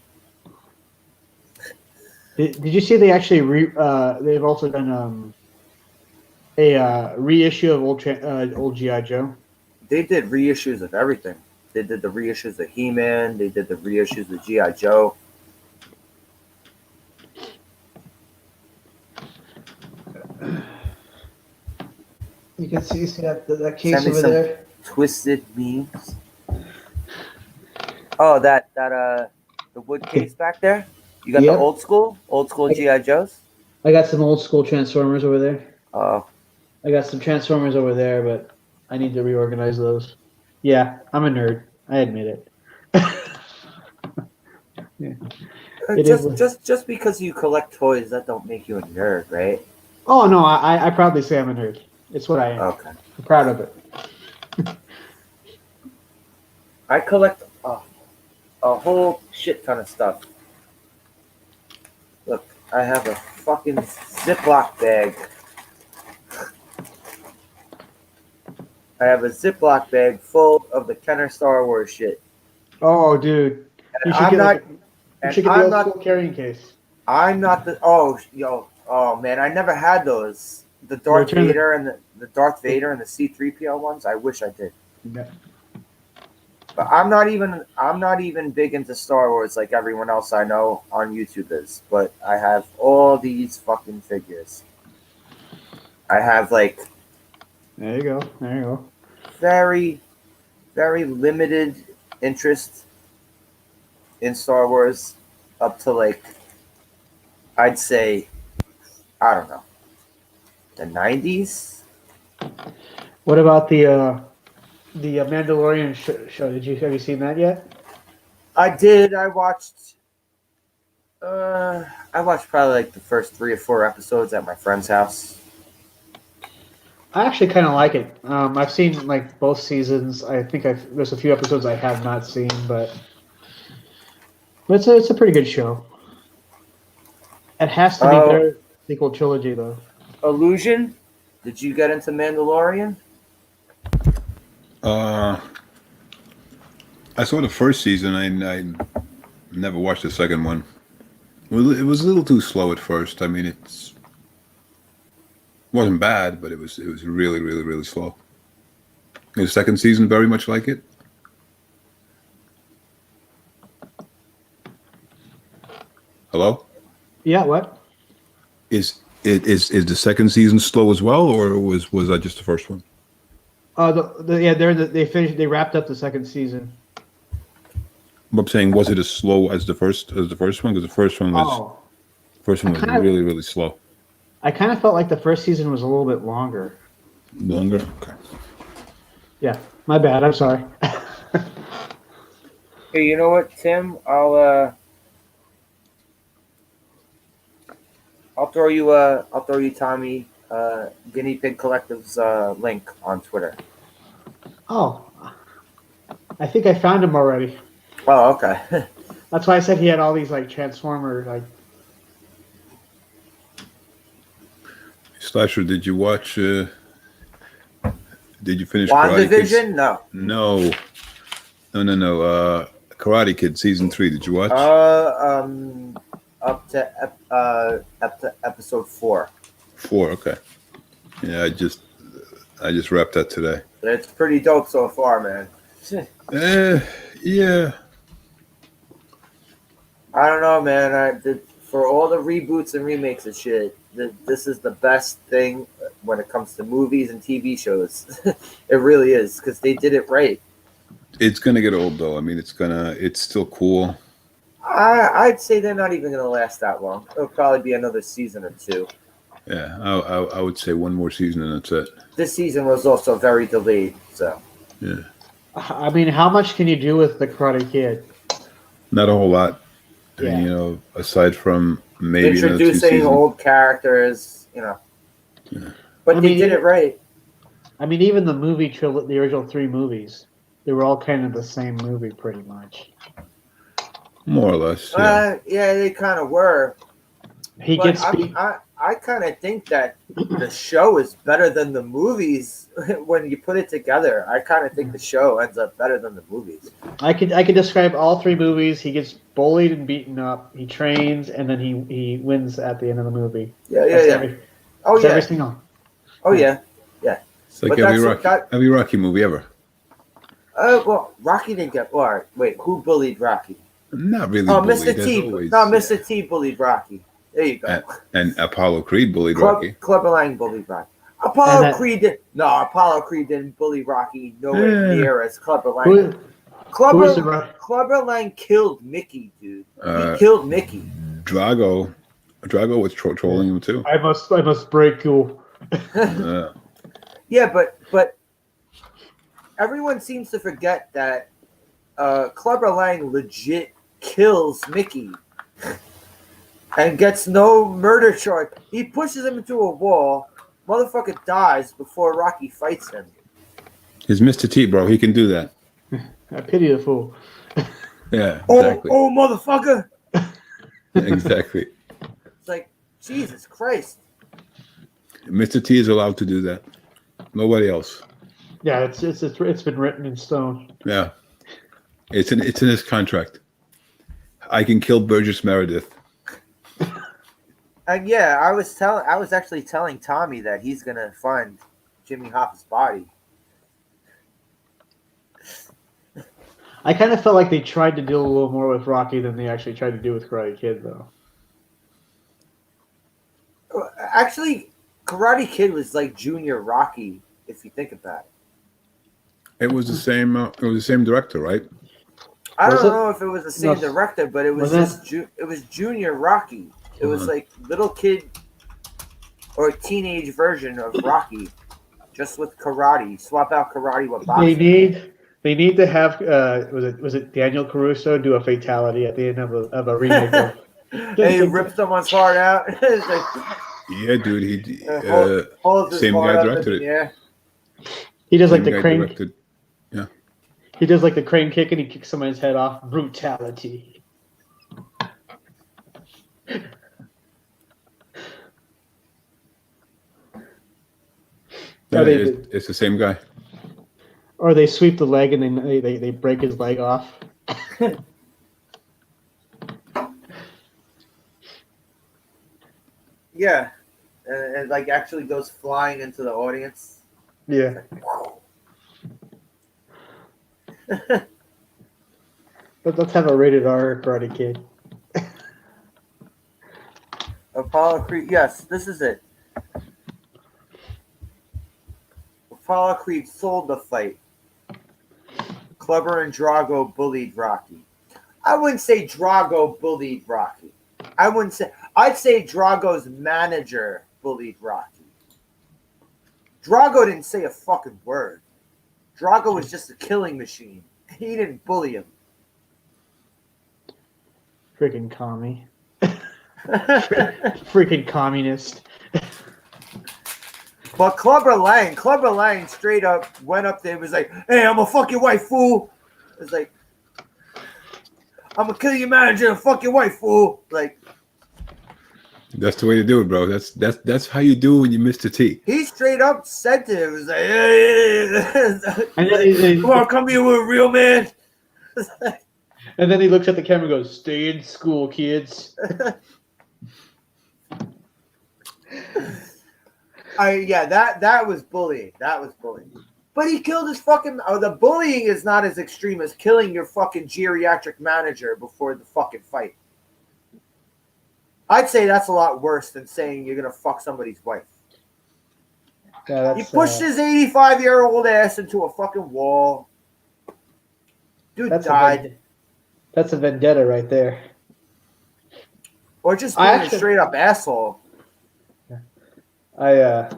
Did you see they actually they've also done a reissue of old G.I. Joe? They did reissues of everything. They did the reissues of He-Man. They did the reissues of G.I. Joe. You can see that case over there. Twisted memes. Oh, that the wood case back there. You got the old school G.I. Joes. I got some old school Transformers over there. Oh. I got some Transformers over there, but I need to reorganize those. Yeah, I'm a nerd. I admit it. Yeah. Just because you collect toys, that don't make you a nerd, right? Oh no, I proudly say I'm a nerd. It's what I am. Okay. I'm proud of it. I collect a whole shit ton of stuff. I have a fucking Ziploc bag. I have a Ziploc bag full of the Kenner Star Wars shit. Oh, dude, And you should I'm get not. like you And should get the I'm old not. school carrying case. I'm not the. Oh, yo. Oh man, I never had those. The Darth Return the- Vader and the Darth Vader and the C-3PO ones. I wish I did. Yeah. But I'm not even big into Star Wars like everyone else I know on YouTube is. But I have all these fucking figures. I have like There you go. There you go. very, very limited interest in Star Wars up to like I'd say I don't know the 90s. What about the Mandalorian show? Have you seen that yet? I did. I watched probably like the first 3 or 4 episodes at my friend's house. I actually kind of like it. I've seen like both seasons. I think there's a few episodes I have not seen, but it's a pretty good show. It has to be Oh. better than the sequel trilogy, though. Illusion? Did you get into Mandalorian? I saw the first season. I never watched the second one. Well, it was a little too slow at first. I mean, it wasn't bad, but it was really, really, really slow. The second season, very much like it. Hello? Yeah. What? Is the second season slow as well, or was that just the first one? They finished. They wrapped up the second season. I'm saying, was it as slow as the first one? Because the first one was really, really slow. I kind of felt like the first season was a little bit longer. Longer. Okay. Yeah, my bad. I'm sorry. Hey, you know what, Tim? I'll throw you Tommy Guinea Pig Collective's link on Twitter. Oh, I think I found him already. Oh, okay. That's why I said he had all these like Transformer like. Slasher, did you watch? Did you finish Karate Kid? WandaVision? No. No. Karate Kid season 3. Did you watch? Up to episode 4. 4. Okay. Yeah, I just wrapped that today. It's pretty dope so far, man. Yeah. I don't know, man. For all the reboots and remakes and shit, this is the best thing when it comes to movies and TV shows. It really is, because they did it right. It's gonna get old though. I mean, it's still cool. I'd say they're not even going to last that long. It'll probably be another season or 2. Yeah, I would say one more season and that's it. This season was also very delayed, so. Yeah. I mean, how much can you do with the Karate Kid? Not a whole lot. Yeah. And, aside from maybe another 2 Introducing seasons. old characters, Yeah. But I they mean, did it right. I mean, even the movie trilogy, the original 3 movies, they were all kind of the same movie, pretty much. More or less. Yeah. Yeah, they kind of were. He But gets. I kind of think that the show is better than the movies when you put it together. I kind of think the show ends up better than the movies. I could describe all 3 movies. He gets bullied and beaten up. He trains, and then he wins at the end of the movie. Yeah. Every single. Oh yeah. It's like But every Rocky movie ever. Well, Rocky didn't get. All right, wait. Who bullied Rocky? Not really. Oh, bullied, Mr. as T. always. No, Mr. T bullied Rocky. There you go. And Apollo Creed bullied Rocky. Clubber Lang bullied Rocky. Apollo Creed didn't bully Rocky nowhere near as Clubber Lang. Clubber Lang killed Mickey, dude. He killed Mickey. Drago was trolling him too. I must break you. Yeah, but everyone seems to forget that Clubber Lang legit kills Mickey and gets no murder charge. He pushes him into a wall. Motherfucker dies before Rocky fights him. He's Mr. T, bro. He can do that. I pity the fool. Yeah, exactly. Oh, motherfucker! Exactly. It's like, Jesus Christ. Mr. T is allowed to do that. Nobody else. Yeah, it's been written in stone. Yeah. It's in his contract. I can kill Burgess Meredith. And yeah, I was actually telling Tommy that he's gonna find Jimmy Hoffa's body. I kind of felt like they tried to do a little more with Rocky than they actually tried to do with Karate Kid, though. Actually, Karate Kid was like Junior Rocky, if you think about it. It was the same. It was the same director, right? I Was don't it? know if it was the same No. director, but it was Was just it was Junior Rocky. It was like little kid or a teenage version of Rocky, just with karate. Swap out karate with boxing. They need to have was it Daniel Caruso do a fatality at the end of a remake of. And he ripped someone's heart out. It's like, Yeah, dude. He holds his same heart guy up in directed the it. air. He does like Same the guy crane. directed. Yeah. He does like the crane kick and he kicks someone's head off. Brutality. Yeah, they- it's the same guy. Or they sweep the leg and then they break his leg off. Yeah, and like actually goes flying into the audience. Yeah. But let's have a rated R Karate Kid. Apollo Creed. Yes, this is it. Apollo Creed sold the fight. Clubber and Drago bullied Rocky. I wouldn't say Drago bullied Rocky. I'd say Drago's manager bullied Rocky. Drago didn't say a fucking word. Drago was just a killing machine. He didn't bully him. Freaking commie. Freaking communist. But Clubber Lang straight up went up there and was like, "Hey, I'm gonna fuck your wife, fool." It's like, "I'm gonna kill your manager and fuck your wife, fool." Like, That's the way to do it, bro. That's how you do it when you miss the T. he straight up said to him, "It was like, hey, And then come on, come here with a real man." And then he looks at the camera and goes, "Stay in school, kids." That was bullying. That was bullying. But he killed his fucking. Oh, the bullying is not as extreme as killing your fucking geriatric manager before the fucking fight. I'd say that's a lot worse than saying you're gonna fuck somebody's wife. Yeah, He pushed his 85-year-old ass into a fucking wall. Dude died. That's a vendetta right there. Or just being a straight up asshole. I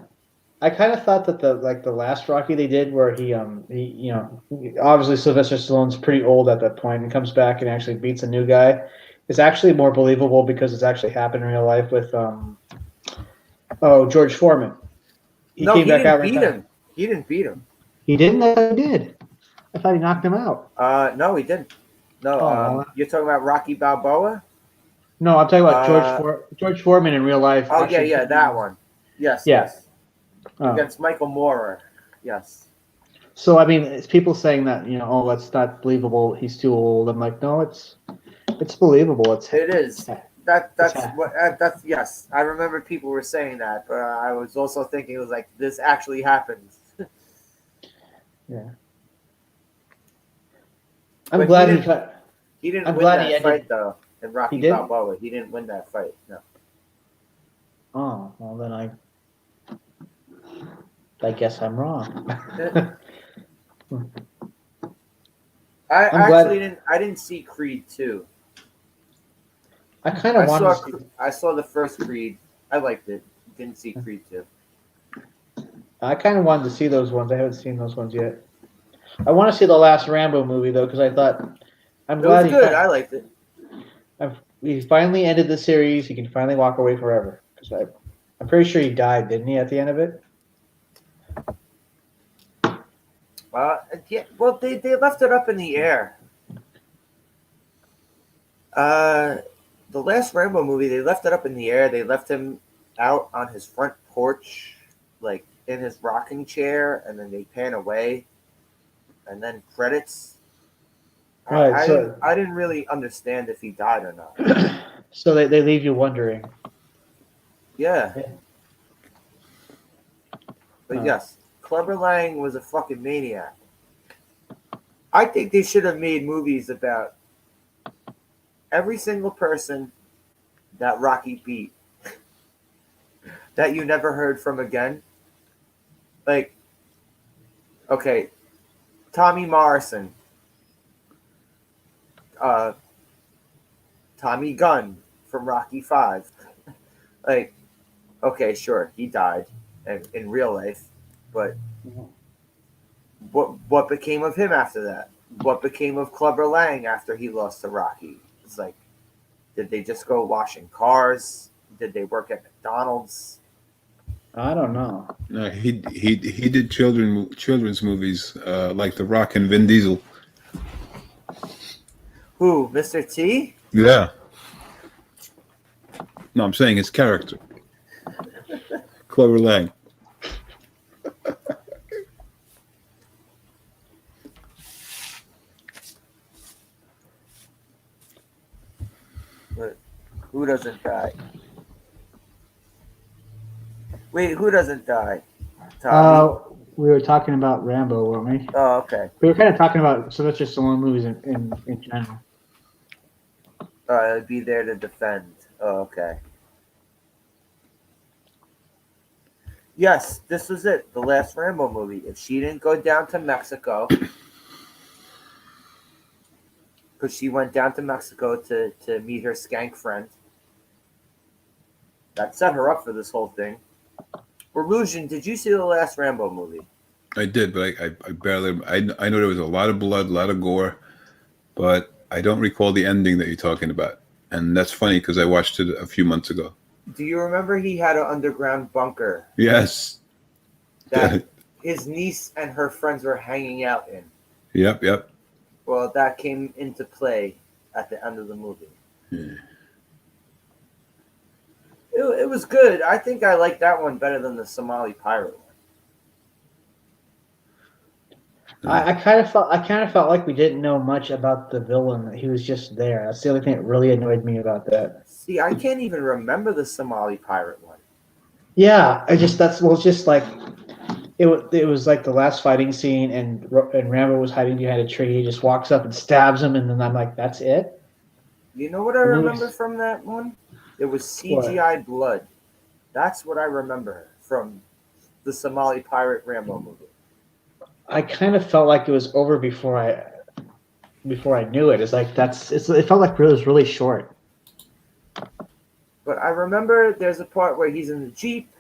kind of thought that the last Rocky they did where he obviously Sylvester Stallone's pretty old at that point and comes back and actually beats a new guy is actually more believable because it's actually happened in real life with George Foreman. He didn't beat him. He didn't beat him. He didn't? He did. I thought he knocked him out. No, he didn't. No, you're talking about Rocky Balboa? No, I'm talking about George Foreman in real life. Oh, yeah, that one. Yes. Yeah. Yes. Against Michael Moorer. Yes. So, I mean, it's people saying that, that's not believable. He's too old. I'm like, no, it's believable. It is. That's yes. I remember people were saying that, but I was also thinking it was like this actually happens. Yeah. I'm glad he didn't win that fight though. In Rocky Balboa, he didn't win that fight. No. Oh well, then I guess I'm wrong. I didn't see Creed 2. I kind of wanted to see. I saw the first Creed. I liked it. Didn't see Creed 2. I kind of wanted to see those ones. I haven't seen those ones yet. I want to see the last Rambo movie though, because I thought it was good. I liked it. He finally ended the series. He can finally walk away forever. Because I'm pretty sure he died, didn't he, at the end of it? Yeah. Well, they left it up in the air. the last Rambo movie, they left it up in the air. They left him out on his front porch, like in his rocking chair, and then they pan away, and then credits. Right, so I didn't really understand if he died or not. so they leave you wondering. Yeah, Yeah. but yes, Clubber Lang was a fucking maniac. I think they should have made movies about every single person that Rocky beat that you never heard from again. Like, okay, Tommy Morrison, uh, Tommy Gunn from Rocky Five. Like, okay, sure, he died in real life, but what became of him after that? What became of Clubber Lang after he lost to Rocky? It's like, did they just go washing cars? Did they work at McDonald's? I don't know. No, he did children's movies like The Rock and Vin Diesel. Who, Mr. T? Yeah. No, I'm saying his character, Clover Lang. But who doesn't die? Wait, who doesn't die? Tommy? We were talking about Rambo, weren't we? Oh, okay. We were kind of talking about Sylvester Stallone movies in general. I'd be there to defend. Oh, okay. Yes, this was it. The last Rambo movie. If she didn't go down to Mexico, because she went down to Mexico to meet her skank friend, that set her up for this whole thing. Illusion, did you see the last Rambo movie? I did, but I barely. I know there was a lot of blood, a lot of gore, but I don't recall the ending that you're talking about. And that's funny because I watched it a few months ago. Do you remember he had an underground bunker Yes. that his niece and her friends were hanging out in? Yep. Well, that came into play at the end of the movie. Yeah. It was good. I think I like that one better than the Somali pirate one. I kind of felt like we didn't know much about the villain. He was just there. That's the only thing that really annoyed me about that. See, I can't even remember the Somali pirate one. Yeah, it's just like it was like the last fighting scene, and Rambo was hiding behind a tree. He just walks up and stabs him, and then I'm like, that's it. You know what I remember from that one? It was CGI blood. That's what I remember from the Somali pirate Rambo movie. I kind of felt like it was over before I knew it. It's like it felt like it was really short. But I remember there's a part where he's in the Jeep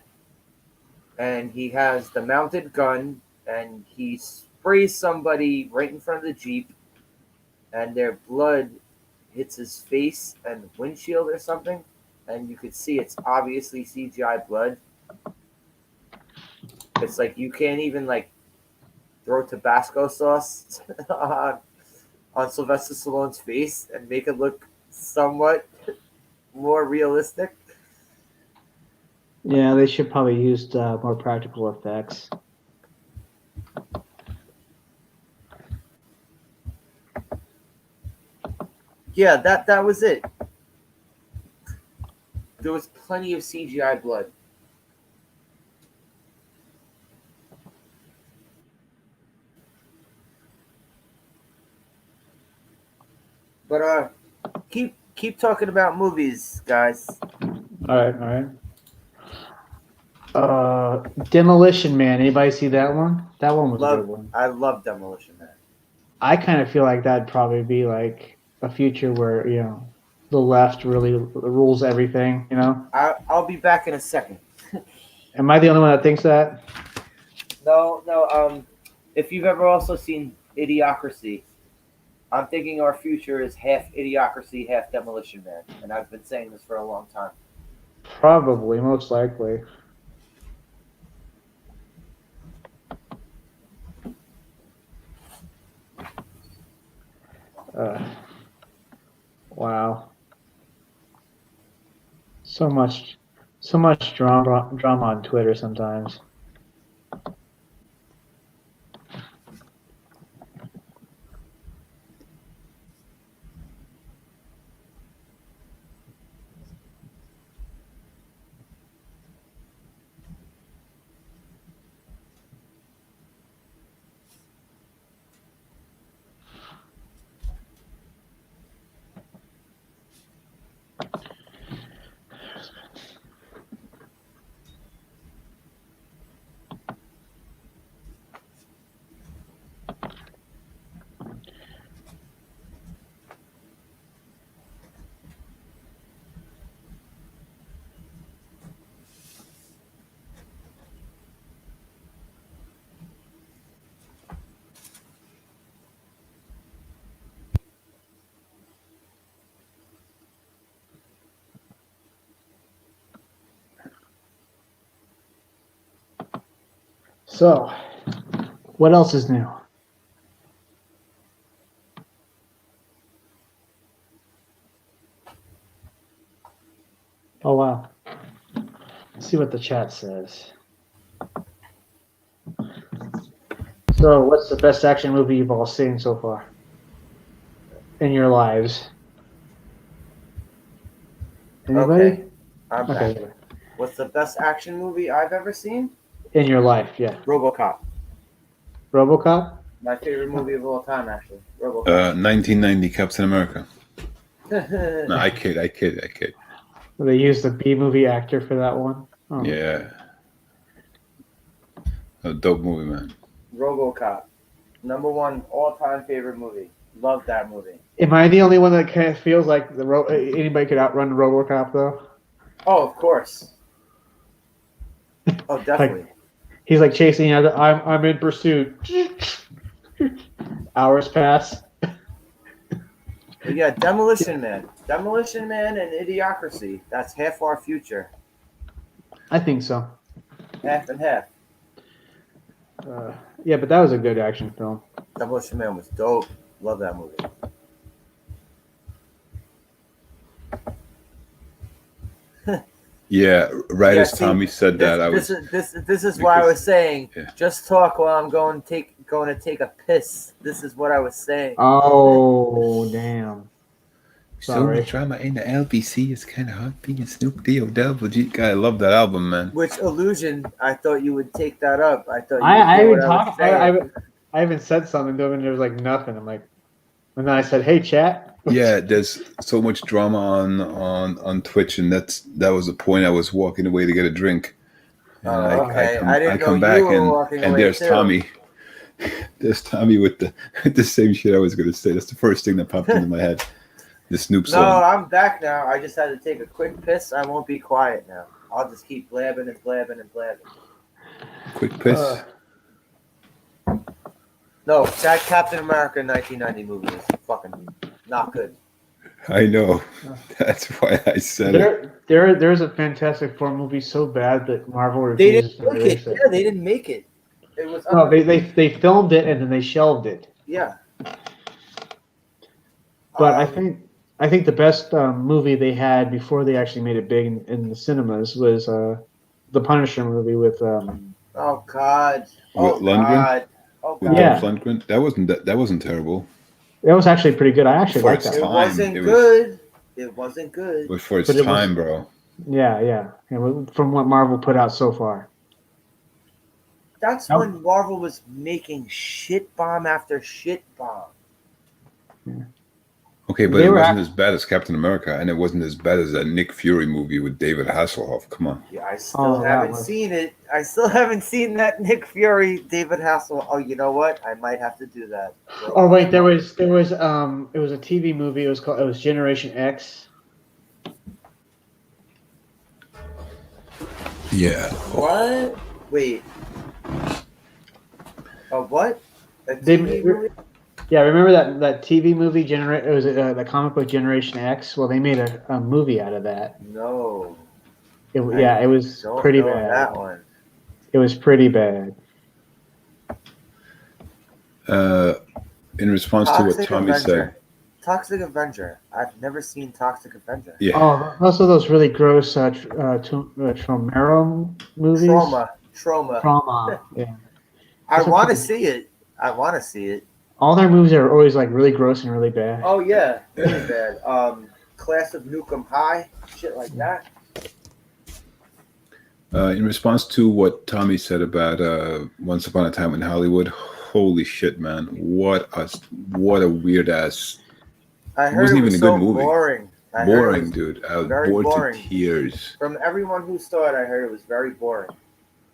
and he has the mounted gun and he sprays somebody right in front of the Jeep and their blood hits his face and windshield or something, and you could see it's obviously CGI blood. It's like you can't even like throw Tabasco sauce on Sylvester Stallone's face and make it look somewhat more realistic. Yeah, they should probably used more practical effects. Yeah, that was it. There was plenty of CGI blood. But keep talking about movies, guys. All right. Demolition Man. Anybody see that one? That one was a good one. I love Demolition Man. I kind of feel like that'd probably be like a future where the left really rules everything. I'll be back in a second. Am I the only one that thinks that? No. If you've ever also seen Idiocracy, I'm thinking our future is half Idiocracy, half Demolition Man, and I've been saying this for a long time. Probably, most likely. Wow. So much drama on Twitter sometimes. So, what else is new? Oh wow. Let's see what the chat says. So, what's the best action movie you've all seen so far in your lives? Anybody? Okay, I'm back. Okay. What's the best action movie I've ever seen? In your life, yeah. RoboCop. RoboCop? My favorite movie of all time, actually. RoboCop. 1990 Captain America. No, I kid. They used the B movie actor for that one. Oh. Yeah. A dope movie, man. RoboCop. Number one all-time favorite movie. Love that movie. Am I the only one that kind of feels like anybody could outrun RoboCop though? Oh, of course. Oh, definitely. He's like chasing out. I'm in pursuit. Hours pass. But yeah, Demolition Man. Demolition Man and Idiocracy. That's half our future. I think so. Half and half. Yeah, but that was a good action film. Demolition Man was dope. Love that movie. Yeah, right Yeah, as Tommy said that, This is why I was saying. Yeah. Just talk while I'm going to take a piss. This is what I was saying. Oh damn! so Sorry. much drama in the LBC is kind of hard being Snoop D-O Double G. God, I love that album, man. Which illusion? I thought you would take that up. I thought you I would even hear what I was talked. saying. I even said something to him, and there was like nothing. I'm like, and then I said, "Hey, chat." Yeah, there's so much drama on Twitch, and that was the point. I was walking away to get a drink, and Okay. I didn't know come you back were walking and away there's too. Tommy. There's Tommy with the same shit I was gonna say. That's the first thing that popped into my head. The Snoop No, song. I'm back now. I just had to take a quick piss. I won't be quiet now. I'll just keep blabbing and blabbing and blabbing. Quick piss. No, that Captain America 1990 movie is fucking not good. I know. That's why I said it. There's a Fantastic Four movie so bad that Marvel They refuses didn't to make release it. it. Yeah, they didn't make it. It was No, they filmed it and then they shelved it. yeah. But I think the best movie they had before they actually made it big in the cinemas was the Punisher movie with. Oh God. With Lundgren? God. Oh With God. Yeah. Dolph Lundgren. That wasn't terrible. That was actually pretty good. I actually For liked its that. It time, wasn't it was- good. It wasn't good. But for its But it was- time, bro. Yeah. From what Marvel put out so far. That's Nope. when Marvel was making shit bomb after shit bomb. Okay, but They it were wasn't as bad as Captain America, and it wasn't as bad as that Nick Fury movie with David Hasselhoff. Come on. Yeah, I still that haven't was- seen it. I still haven't seen that Nick Fury, David Hasselhoff. Oh, you know what? I might have to do that. Oh wait, there was it was a TV movie. It was Generation X. Yeah. What? Wait. What? A They- TV movie? Yeah, remember that TV movie? It was the comic book Generation X. Well, they made a movie out of that. No. It was Don't pretty know bad. that one. It was pretty bad. In response to what Tommy said. Toxic Avenger. I've never seen Toxic Avenger. Yeah. Oh, also those really gross Tromero movies. Trauma. Trauma. Yeah. I Those are want to pretty- see it. I want to see it. All their movies are always like really gross and really bad. Oh yeah, really bad. Class of Nukem High, shit like that. In response to what Tommy said about Once Upon a Time in Hollywood, holy shit, man! What a weird ass. I It heard wasn't it even was a so good movie. boring. I heard it Boring, was dude. I was very bored boring. to tears. From everyone who saw it, I heard it was very boring.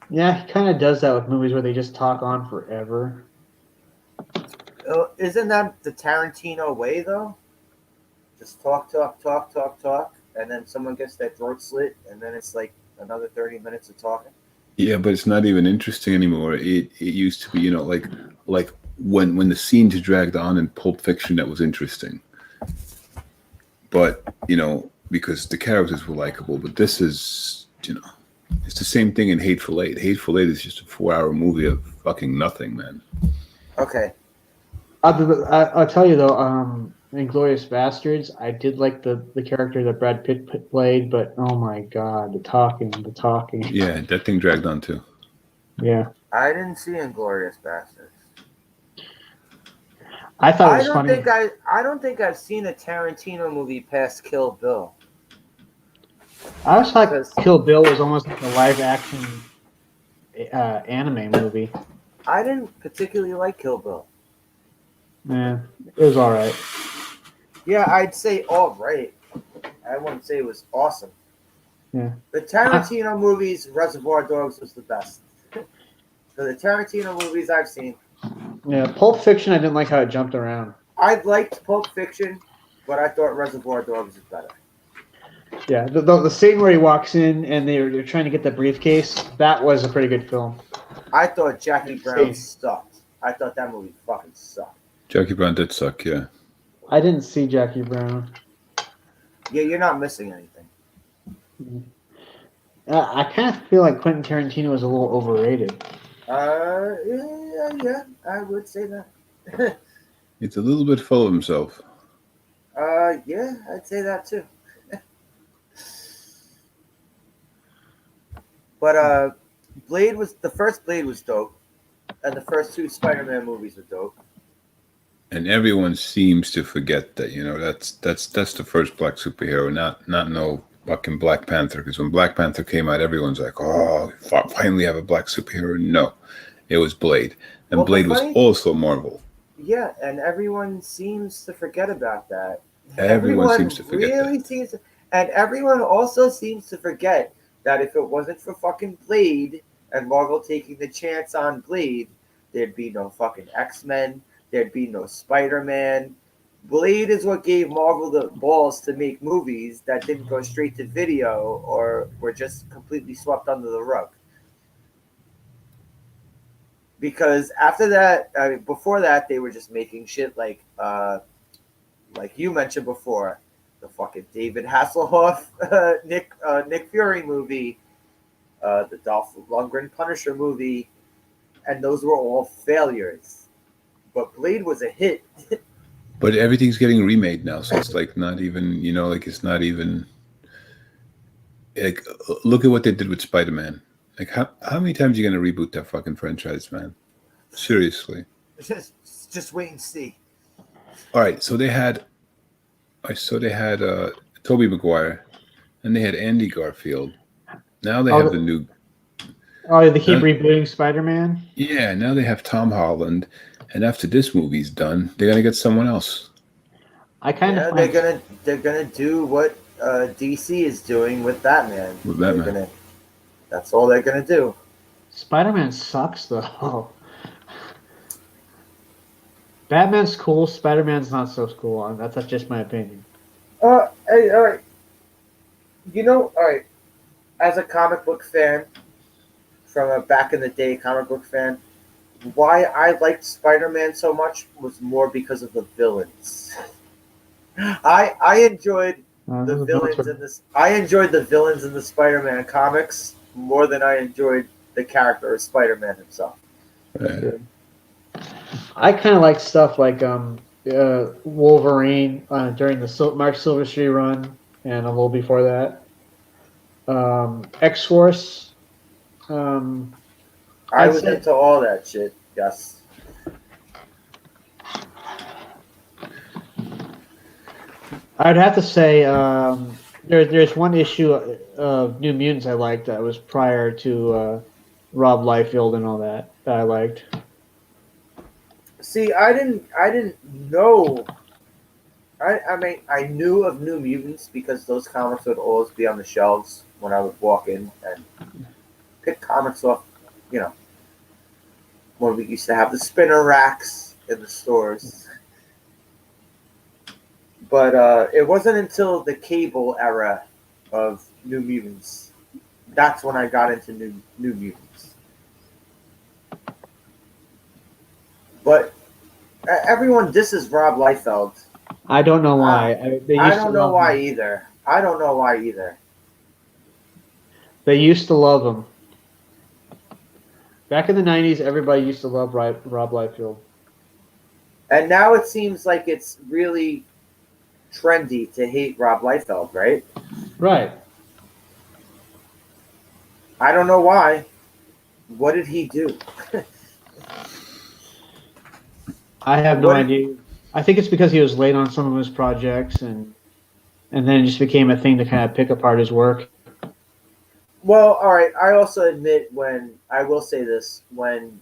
Yeah, he kind of does that with movies where they just talk on forever. Isn't that the Tarantino way though? Just talk, and then someone gets their throat slit, and then it's like another 30 minutes of talking. Yeah, but it's not even interesting anymore. It used to be, you know, like when the scenes dragged on in Pulp Fiction, that was interesting. But you know, because the characters were likable. But this is, you know, it's the same thing in Hateful Eight. Hateful Eight is just a 4-hour movie of fucking nothing, man. Okay. I'll tell you though, Inglourious Bastards, I did like the character that Brad Pitt played, but oh my god, the talking. Yeah, that thing dragged on too. Yeah, I didn't see Inglourious Bastards. I thought it I was don't funny. think I don't think I've seen a Tarantino movie past Kill Bill. I was like Because Kill Bill was almost like a live action anime movie. I didn't particularly like Kill Bill. Yeah, it was all right. Yeah, I'd say all right. I wouldn't say it was awesome. Yeah. The Tarantino movies, Reservoir Dogs was the best. So the Tarantino movies I've seen, Yeah, Pulp Fiction, I didn't like how it jumped around. I liked Pulp Fiction, but I thought Reservoir Dogs was better. Yeah, the scene where he walks in and they're trying to get the briefcase, that was a pretty good film. I thought Jackie Brown See. sucked. I thought that movie fucking sucked. Jackie Brown did suck, yeah. I didn't see Jackie Brown. Yeah, you're not missing anything. I kind of feel like Quentin Tarantino is a little overrated. Yeah, I would say that. It's a little bit full of himself. Yeah, I'd say that too. But the first Blade was dope, and the first two Spider-Man movies were dope. And everyone seems to forget that, you know, that's the first black superhero, not no fucking Black Panther. Because when Black Panther came out, everyone's like, oh, finally have a black superhero. No, it was Blade, and Well, Blade was also Marvel. Yeah, and everyone seems to forget about that. Everyone seems to forget really that. seems to, and everyone also seems to forget that if it wasn't for fucking Blade and Marvel taking the chance on Blade, there'd be no fucking X-Men, there'd be no Spider-Man. Blade is what gave Marvel the balls to make movies that didn't go straight to video or were just completely swept under the rug. Because after that, before that, they were just making shit like you mentioned before, the fucking David Hasselhoff Nick Fury movie, the Dolph Lundgren Punisher movie, and those were all failures. But Blade was a hit. But everything's getting remade now, so it's like not even, you know, like it's not even like, look at what they did with Spider-Man. Like how many times are you gonna reboot that fucking franchise, man? Seriously. Just wait and see. All right, so they had Tobey Maguire, and they had Andy Garfield. Now they have the new. Oh, they keep rebooting Spider-Man? Yeah, now they have Tom Holland, and after this movie's done, they're gonna get someone else. They're gonna do what DC is doing with Batman. With Batman. That's all they're gonna do. Spider-Man sucks though. Batman's cool. Spider-Man's not so cool. That's just my opinion. Hey, all right. You know, all right. As a comic book fan, from a back in the day comic book fan, why I liked Spider-Man so much was more because of the villains. I enjoyed the villains in this. I enjoyed the villains in the Spider-Man comics more than I enjoyed the character of Spider-Man himself. Yeah. I kind of like stuff like Wolverine during the Mark Silverstreet run, and a little before that. X Force. I I'd was say into all that shit. Yes. I'd have to say there's one issue of New Mutants I liked that was prior to Rob Liefeld and all that I liked. See, I didn't know. I mean, I knew of New Mutants because those comics would always be on the shelves when I would walk in and pick comics off. You know, when we used to have the spinner racks in the stores. But it wasn't until the cable era of New Mutants that's when I got into New Mutants. But everyone disses Rob Liefeld. I don't know why. They I used to don't know love why him. either. I don't know why either. They used to love him. Back in the '90s, everybody used to love Rob Liefeld. And now it seems like it's really trendy to hate Rob Liefeld, right? Right. I don't know why. What did he do? I have no What? idea. I think it's because he was late on some of his projects, and then it just became a thing to kind of pick apart his work. Well, all right. I also admit when I will say this when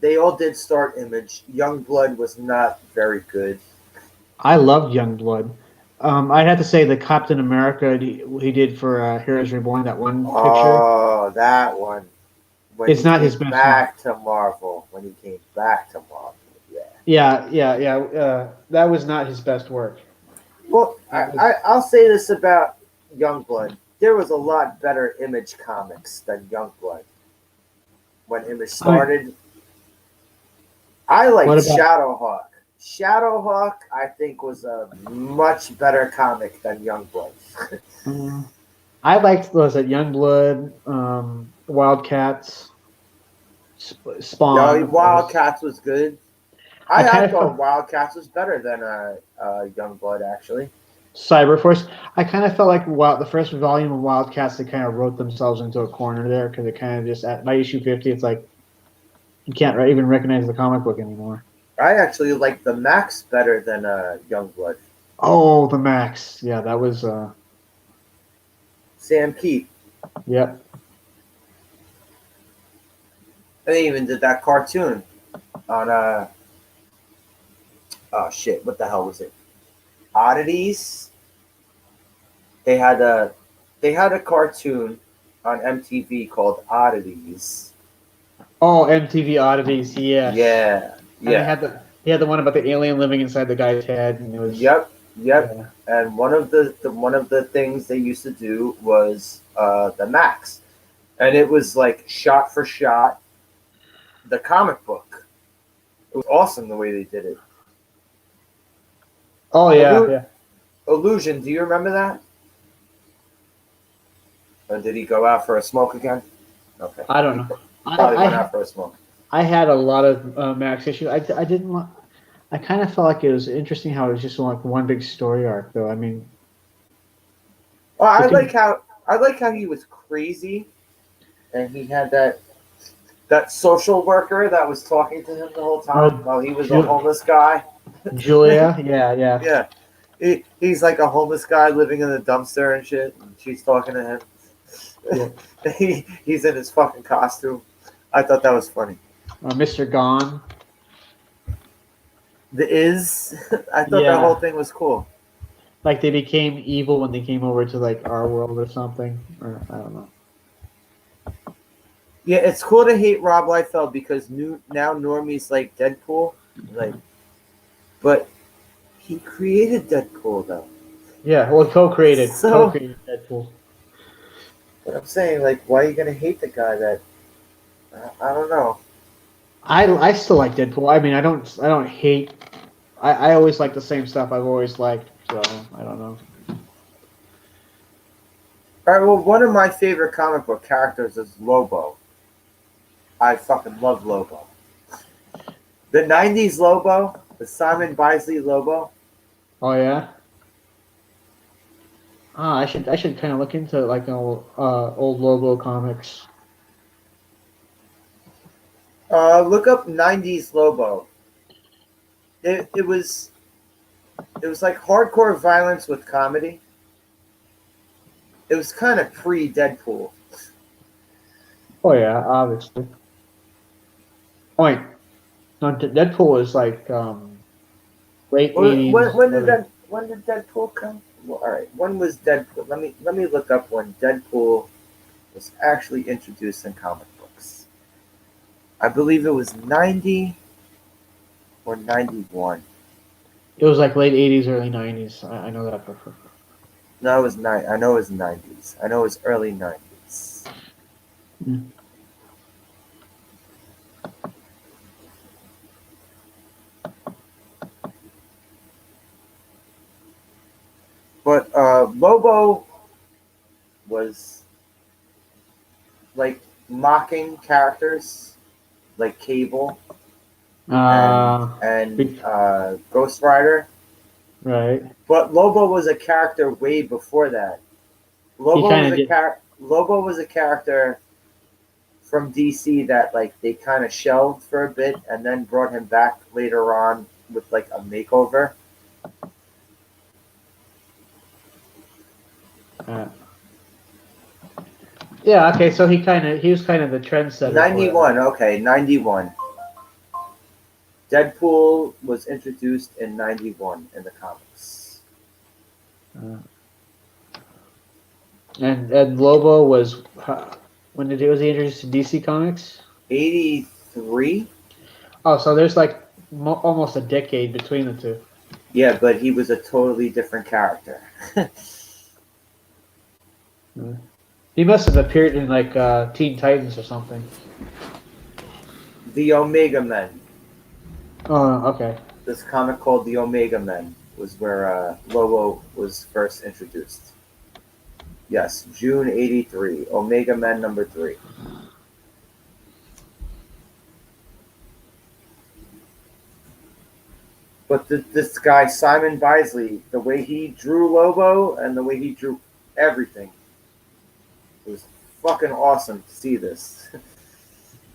they all did start Image, Youngblood was not very good. I loved Youngblood. I'd have to say the Captain America he did for Heroes Reborn, that one picture. Oh, that one. When It's he not his came best one. back to Marvel. When he came back to Marvel. Yeah. Yeah. That was not his best work. Well, It was, I'll say this about Youngblood. There was a lot better Image comics than Youngblood. When Image I mean, started, I liked what about? Shadowhawk. Shadowhawk, I think, was a much better comic than Youngblood. I liked those at Youngblood, Wildcats, Spawn, Yeah, of course. Wildcats was good. I I kind of thought felt Wildcats was better than Youngblood, actually. Cyberforce. I kind of felt like the first volume of Wildcats, they kind of wrote themselves into a corner there because it kind of just by issue 50, it's like you can't even recognize the comic book anymore. I actually like the Max better than Youngblood. Oh, the Max. Yeah, that was. Sam Keith. Yep. They even did that cartoon on oh shit, what the hell was it? Oddities. They had a cartoon on MTV called Oddities. Oh, MTV Oddities. Yes. Yeah, And yeah, he had the one about the alien living inside the guy's head, and it was yep, yep. yeah. And one of the things they used to do was the Max, and it was like shot for shot the comic book. It was awesome the way they did it. Oh Illu- yeah. Illusion, do you remember that? Or did he go out for a smoke again? Okay, I don't he know. probably went I out for a smoke. I had a lot of Max issues. I didn't want. I kind of felt like it was interesting how it was just like one big story arc, though. I mean, Well, it could. I like how he was crazy, and he had that social worker that was talking to him the whole time Oh, while he was a Ju- homeless guy. Julia. Yeah. Yeah, he's like a homeless guy living in a dumpster and shit. And she's talking to him. Yeah. He's in his fucking costume. I thought that was funny. Mr. Gone. I thought that whole Yeah. thing was cool. Like they became evil when they came over to like our world or something, or I don't know. Yeah, it's cool to hate Rob Liefeld because now Normie's like Deadpool, like, but he created Deadpool though. Yeah. Well, So co-created Deadpool. what I'm saying, like, why are you gonna hate the guy that? I don't know. I still like Deadpool. I mean, I don't hate. I always like the same stuff I've always liked. So I don't know. All right, well, one of my favorite comic book characters is Lobo. I fucking love Lobo. The '90s Lobo The Simon Bisley Lobo. Oh yeah. Ah, I should kind of look into like old Lobo comics. Look up '90s Lobo. It was like hardcore violence with comedy. It was kind of pre Deadpool. Oh yeah, obviously. Oh wait, no, Deadpool was like late '80s. When did Deadpool come? Well, all right. When was Deadpool? Let me look up when Deadpool was actually introduced in comic books. I believe it was 90 or 91. It was like late '80s, early '90s. I know that for sure. No, it was nine. I know it was 90s. I know it was early 90s. Mm. But Lobo was like mocking characters like Cable and Big- Ghost Rider. right. But Lobo was a character way before that. He kind of did. Lobo was a character from DC that like they kind of shelved for a bit and then brought him back later on with like a makeover. Uh, yeah. Okay. So he was kind of the trendsetter. 91, okay, 91. Deadpool was introduced in 91 in the comics. And Lobo was when was he introduced to DC Comics? 83? Oh, so there's like almost a decade between the two. Yeah, but he was a totally different character. He must have appeared in like Teen Titans or something. The Omega Men. Oh, okay. This comic called The Omega Men was where Lobo was first introduced. Yes, June 83. Omega Men number 3. But this guy, Simon Bisley, the way he drew Lobo and the way he drew everything, it was fucking awesome to see this.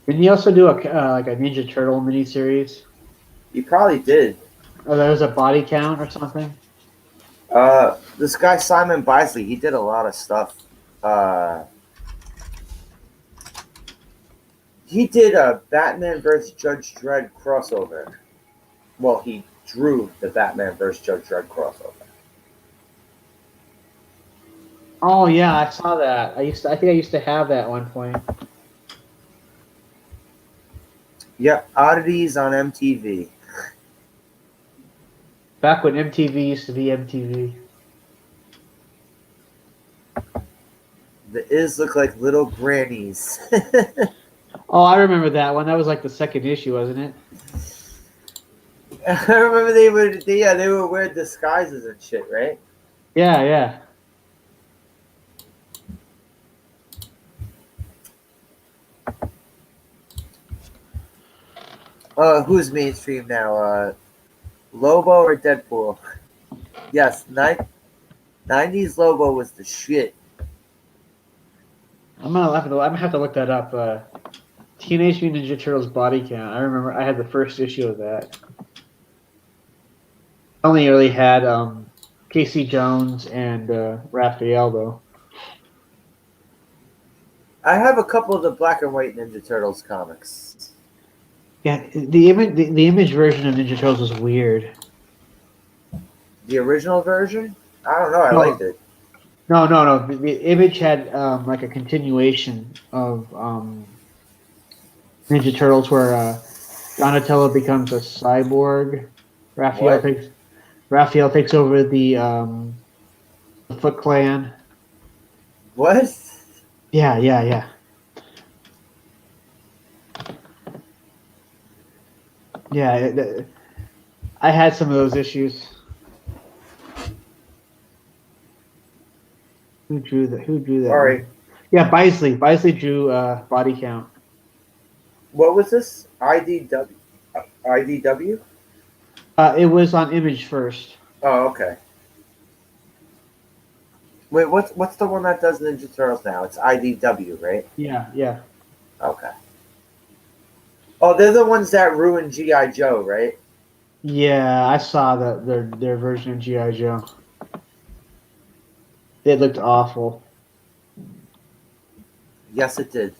Didn't he also do like a Ninja Turtle miniseries? He probably did. Oh, there was a body count or something. This guy, Simon Bisley, he did a lot of stuff. He did a Batman vs. Judge Dredd crossover. Well, he drew the Batman vs. Judge Dredd crossover. Oh yeah, I saw that. I think I used to have that at one point. Yep, oddities on MTV. Back when MTV used to be MTV. The Is look like little grannies. Oh, I remember that one. That was like the second issue, wasn't it? I remember they would wear disguises and shit, right? Yeah, yeah. Who's mainstream now? Lobo or Deadpool? Yes, 90s Lobo was the shit. I'm gonna have to look that up. Teenage Mutant Ninja Turtles body count. I remember I had the first issue of that. I only really had Casey Jones and Raphael though. I have a couple of the black and white Ninja Turtles comics. Yeah, the image version of Ninja Turtles was weird. The original version? I don't know. I liked it. No. The image had like a continuation of Ninja Turtles where Donatello becomes a cyborg. Raphael takes over the Foot Clan. What? Yeah. Yeah, I had some of those issues. Who drew that? All right. Yeah, Bisley. Bisley drew body count. What was this? IDW? IDW? It was on Image first. Oh, okay. Wait, what's the one that does Ninja Turtles now? It's IDW, right? Yeah, yeah. Okay. Oh, they're the ones that ruined GI Joe, right? Yeah, I saw their version of GI Joe. It looked awful. Yes, it did.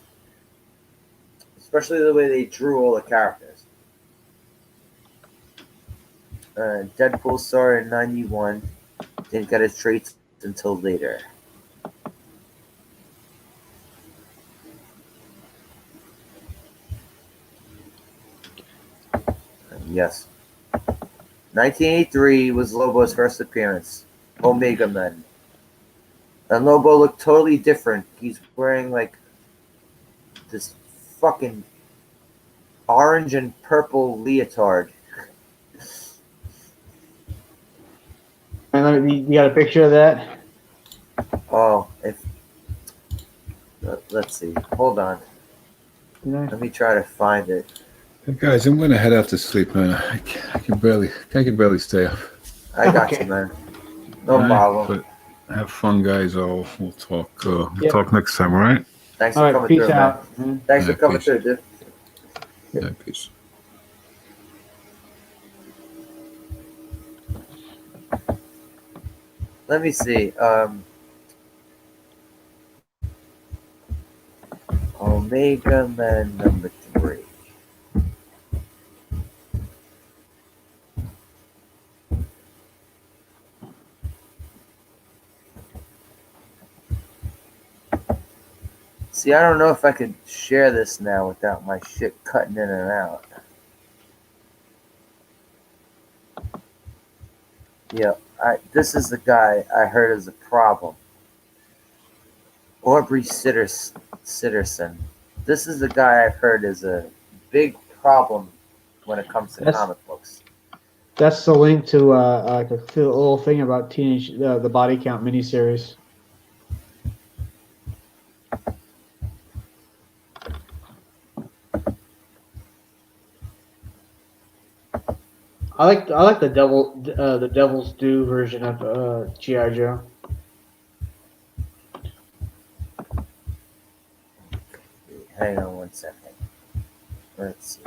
Especially the way they drew all the characters. Deadpool started in '91. Didn't get his traits until later. Yes. 1983 was Lobo's first appearance. Omega Men. And Lobo looked totally different. He's wearing like this fucking orange and purple leotard. And you got a picture of that? Oh, let's see. Hold on. You know? Let me try to find it. Hey guys, I'm gonna head out to sleep, man. I can barely stay up. I got Okay. you, man. No All right, problem. But have fun, guys. We'll talk. We'll Yep. talk next time. All right. Thanks All for right, coming peace through, out. man. Man. Thanks for Yeah, coming peace. through, dude. Yeah, peace. Let me see. Omega Man number 3. See, I don't know if I could share this now without my shit cutting in and out. Yeah, this is the guy I heard is a problem. Aubrey Sitterson. This is the guy I've heard is a big problem when it comes to comic books. That's the link to like a little thing about the Body Count miniseries. I like the Devil's Due version of GI Joe. Hang on one second. Let's see.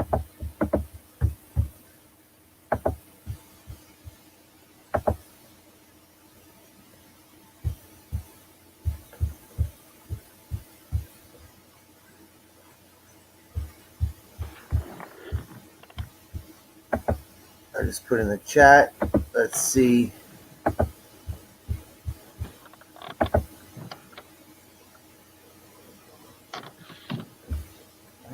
I just put in the chat. Let's see.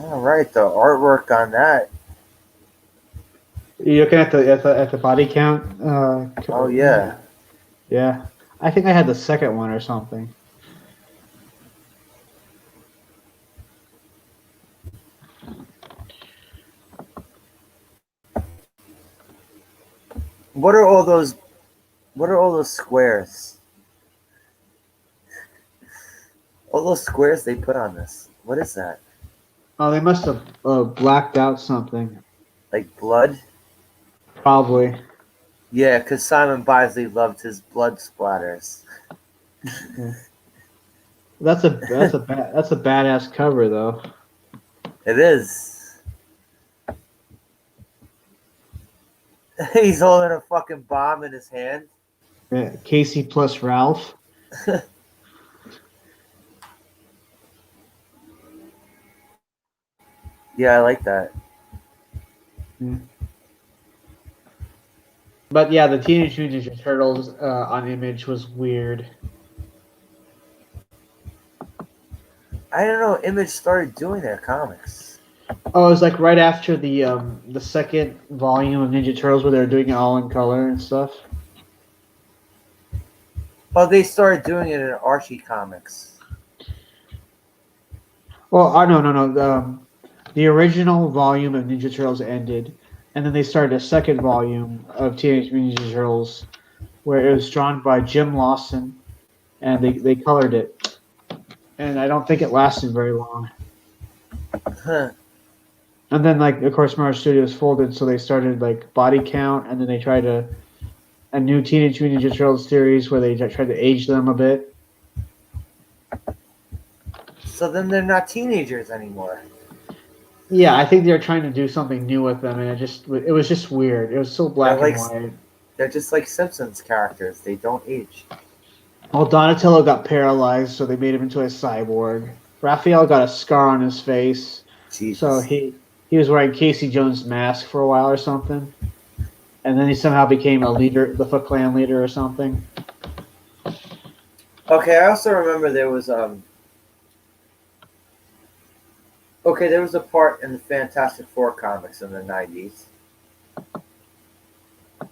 All right, the artwork on that. You looking at the Body Count? Oh yeah. Yeah. I think I had the second one or something. What are all those? What are all those squares? All those squares they put on this. What is that? Oh, they must have blacked out something. Like blood? Probably. Yeah, because Simon Bisley loved his blood splatters. Yeah. That's a badass cover though. It is. He's holding a fucking bomb in his hand. Yeah, Casey plus Ralph. Yeah, I like that. Yeah. But yeah, the Teenage Mutant Ninja Turtles on Image was weird. I don't know. Image started doing their comics. Oh, it was like right after the second volume of Ninja Turtles where they were doing it all in color and stuff. Oh, they started doing it in Archie Comics. Well, no. The original volume of Ninja Turtles ended, and then they started a second volume of Teenage Mutant Ninja Turtles, where it was drawn by Jim Lawson, and they colored it. And I don't think it lasted very long. Huh. And then, like, of course, Marvel Studios folded, so they started like Body Count, and then they tried a new Teenage Mutant Ninja Turtles series where they tried to age them a bit. So then they're not teenagers anymore. Yeah, I think they're trying to do something new with them, and it was just weird. It was so black They're and like white. they're just like Simpsons characters. They don't age. Well, Donatello got paralyzed, so they made him into a cyborg. Raphael got a scar on his face, so Jesus. he was wearing Casey Jones' mask for a while or something, and then he somehow became a leader, the Foot Clan leader or something. Okay, I also remember there was there was a part in the Fantastic Four comics in the 90s.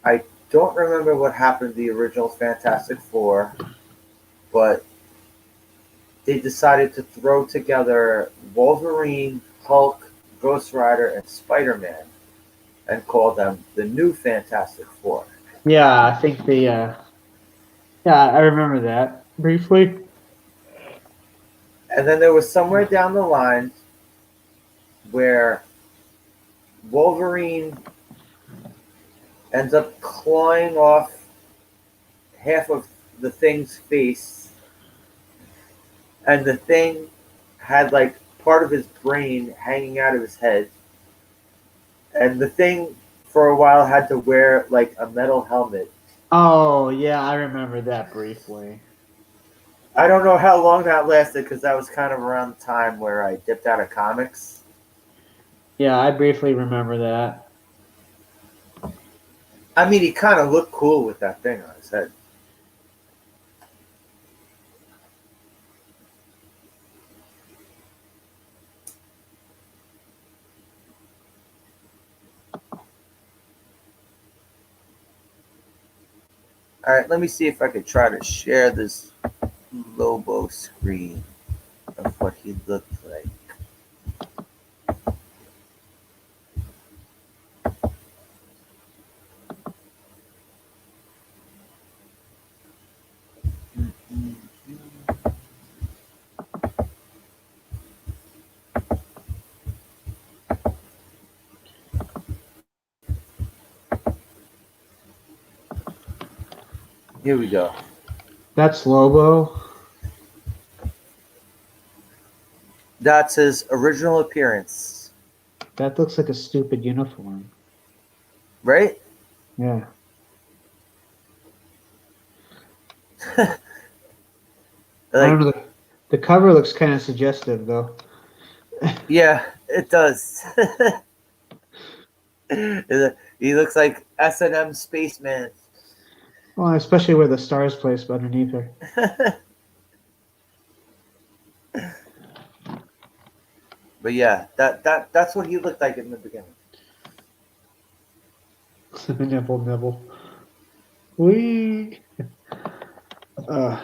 I don't remember what happened to the original Fantastic Four, but they decided to throw together Wolverine, Hulk, Ghost Rider, and Spider-Man and call them the new Fantastic Four. Yeah, I think yeah, I remember that briefly. And then there was somewhere down the line where Wolverine ends up clawing off half of the Thing's face, and the Thing had like part of his brain hanging out of his head, and the Thing for a while had to wear like a metal helmet. Oh, yeah, I remember that briefly. I don't know how long that lasted because that was kind of around the time where I dipped out of comics. Yeah, I briefly remember that. I mean, he kind of looked cool with that thing on his head. All right, let me see if I could try to share this Lobo screen of what he looked like. Here we go. That's Lobo. That's his original appearance, That looks like a stupid uniform. right? Yeah. I don't Like, know. The cover looks kind of suggestive, though. yeah, it does. He looks like S&M spaceman. Well, especially where the stars placed underneath her. But yeah, that's what he looked like in the beginning. Nibble, nibble. Wee. Uh,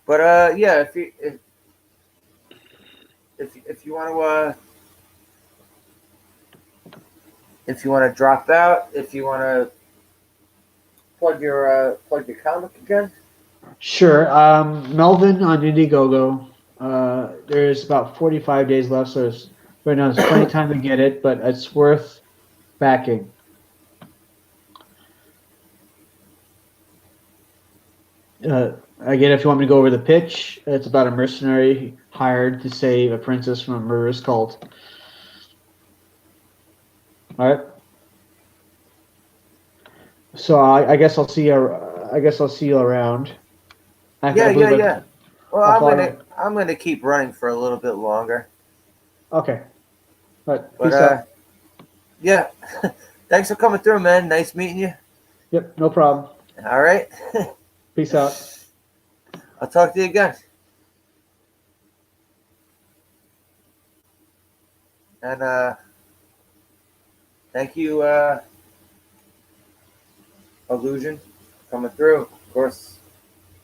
But yeah, if you want to if you want to drop out, if you want to plug your comic again. sure. Melvin on Indiegogo. There's about 45 days left, so right now there's plenty of time to get it, but it's worth backing. Again, if you want me to go over the pitch, it's about a mercenary hired to save a princess from a murderous cult. All right. So I guess I'll see you. I guess I'll see you around. I believe Yeah. Well, I'll follow. I'm gonna keep running for a little bit longer. Okay. All right. But Peace out. yeah. Thanks for coming through, man. Nice meeting you. Yep. No problem. All right. Peace out. I'll talk to you again. And thank you, Illusion, coming through. Of course,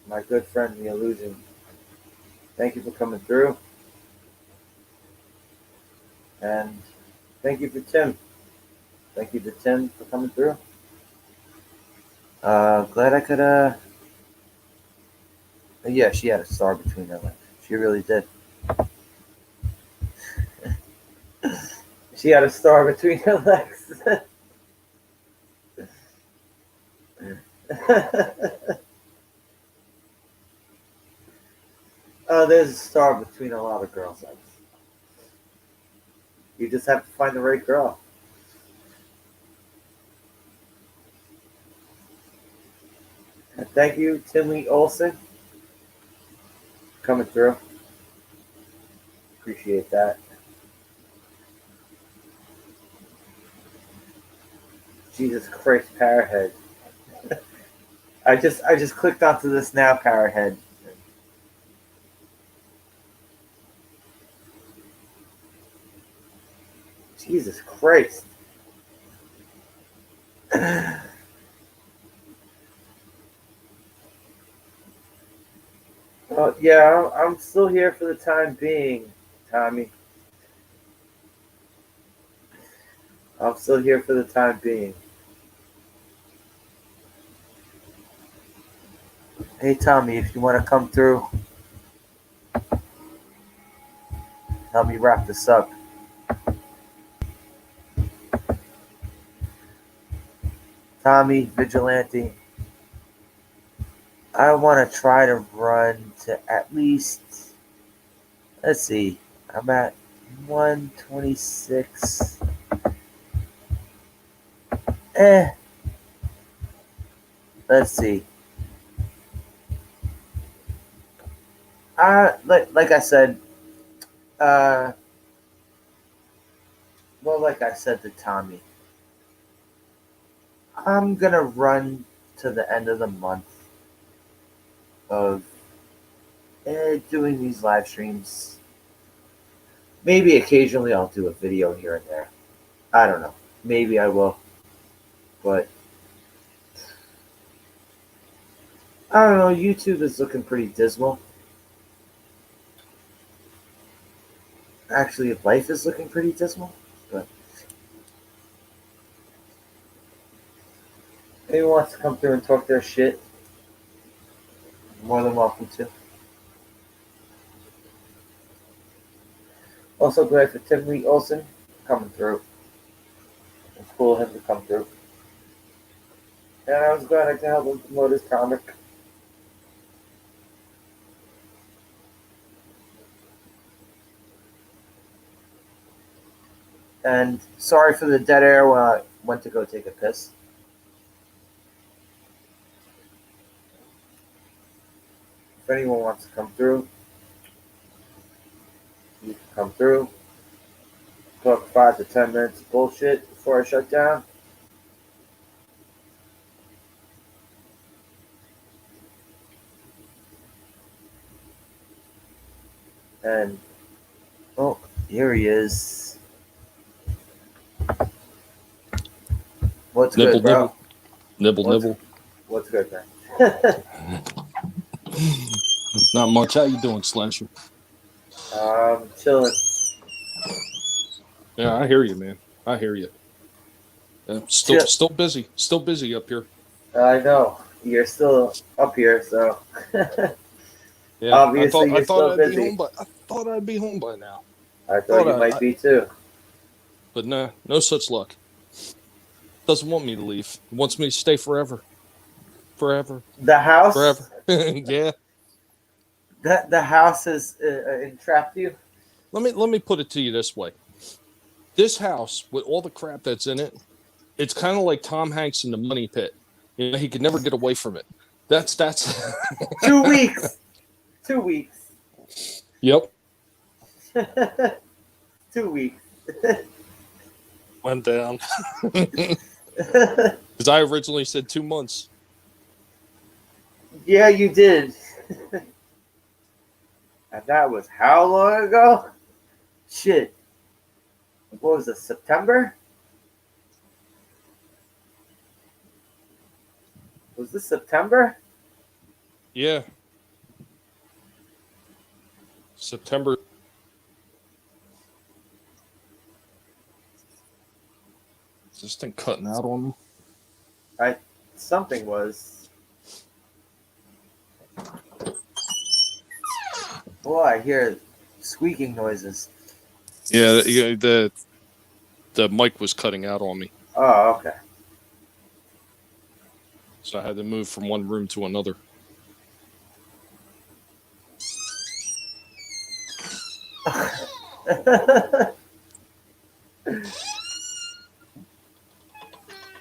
my good friend, the Illusion. Thank you for coming through. And thank you for Tim. Thank you to Tim for coming through. Glad I could Yeah, she had a star between her legs. She really did. She had a star between her legs. There's a star between a lot of girls' legs. You just have to find the right girl. And thank you, Timmy Olsen, coming through. Appreciate that. Jesus Christ, Parrothead. I just clicked onto this now, Parrothead. Jesus Christ. Yeah, I'm still here for the time being, Tommy. I'm still here for the time being. Hey, Tommy, if you want to come through, help me wrap this up. Tommy, Vigilante, I want to try to run to at least, let's see, I'm at 126. Let's see. Like I said, uh, like I said to Tommy, I'm gonna run to the end of the month of doing these live streams. Maybe occasionally I'll do a video here and there. I don't know. Maybe I will. But I don't know. YouTube is looking pretty dismal. Actually, life is looking pretty dismal. But if anyone wants to come through and talk their shit, more than welcome to. Also glad for Tim Lee Olsen coming through. It's cool of him to come through. And I was glad I could help him promote his comic. And sorry for the dead air when I went to go take a piss. If anyone wants to come through, you can come through. Talk 5 to 10 minutes of bullshit before I shut down. And oh, here he is. What's Nibble, good, bro? nibble. What's good, man? Not much. How you doing, Slasher? Chilling. Yeah, I hear you, man. I hear you. Chill. Still busy. Still busy up here. I know you're still up here, so Yeah, obviously I you're thought still I'd be busy. home, but I thought I'd be home by now. I thought you might be too. But nah, no such luck. Doesn't want me to leave. It wants me to stay forever. Forever. The house. Forever. Yeah. The house has entrapped you. Let me put it to you this way. This house, with all the crap that's in it, it's kind of like Tom Hanks in the Money Pit. You know, he could never get away from it. That's 2 weeks. 2 weeks. Yep. 2 weeks. Went down. Because I originally said 2 months. Yeah, you did. And that was how long ago? Shit. What was it, September? Was this September? Yeah. September. Is this thing cutting out on me? Something was. Oh, I hear squeaking noises. Yeah, the mic was cutting out on me, Oh, okay. so I had to move from one room to another.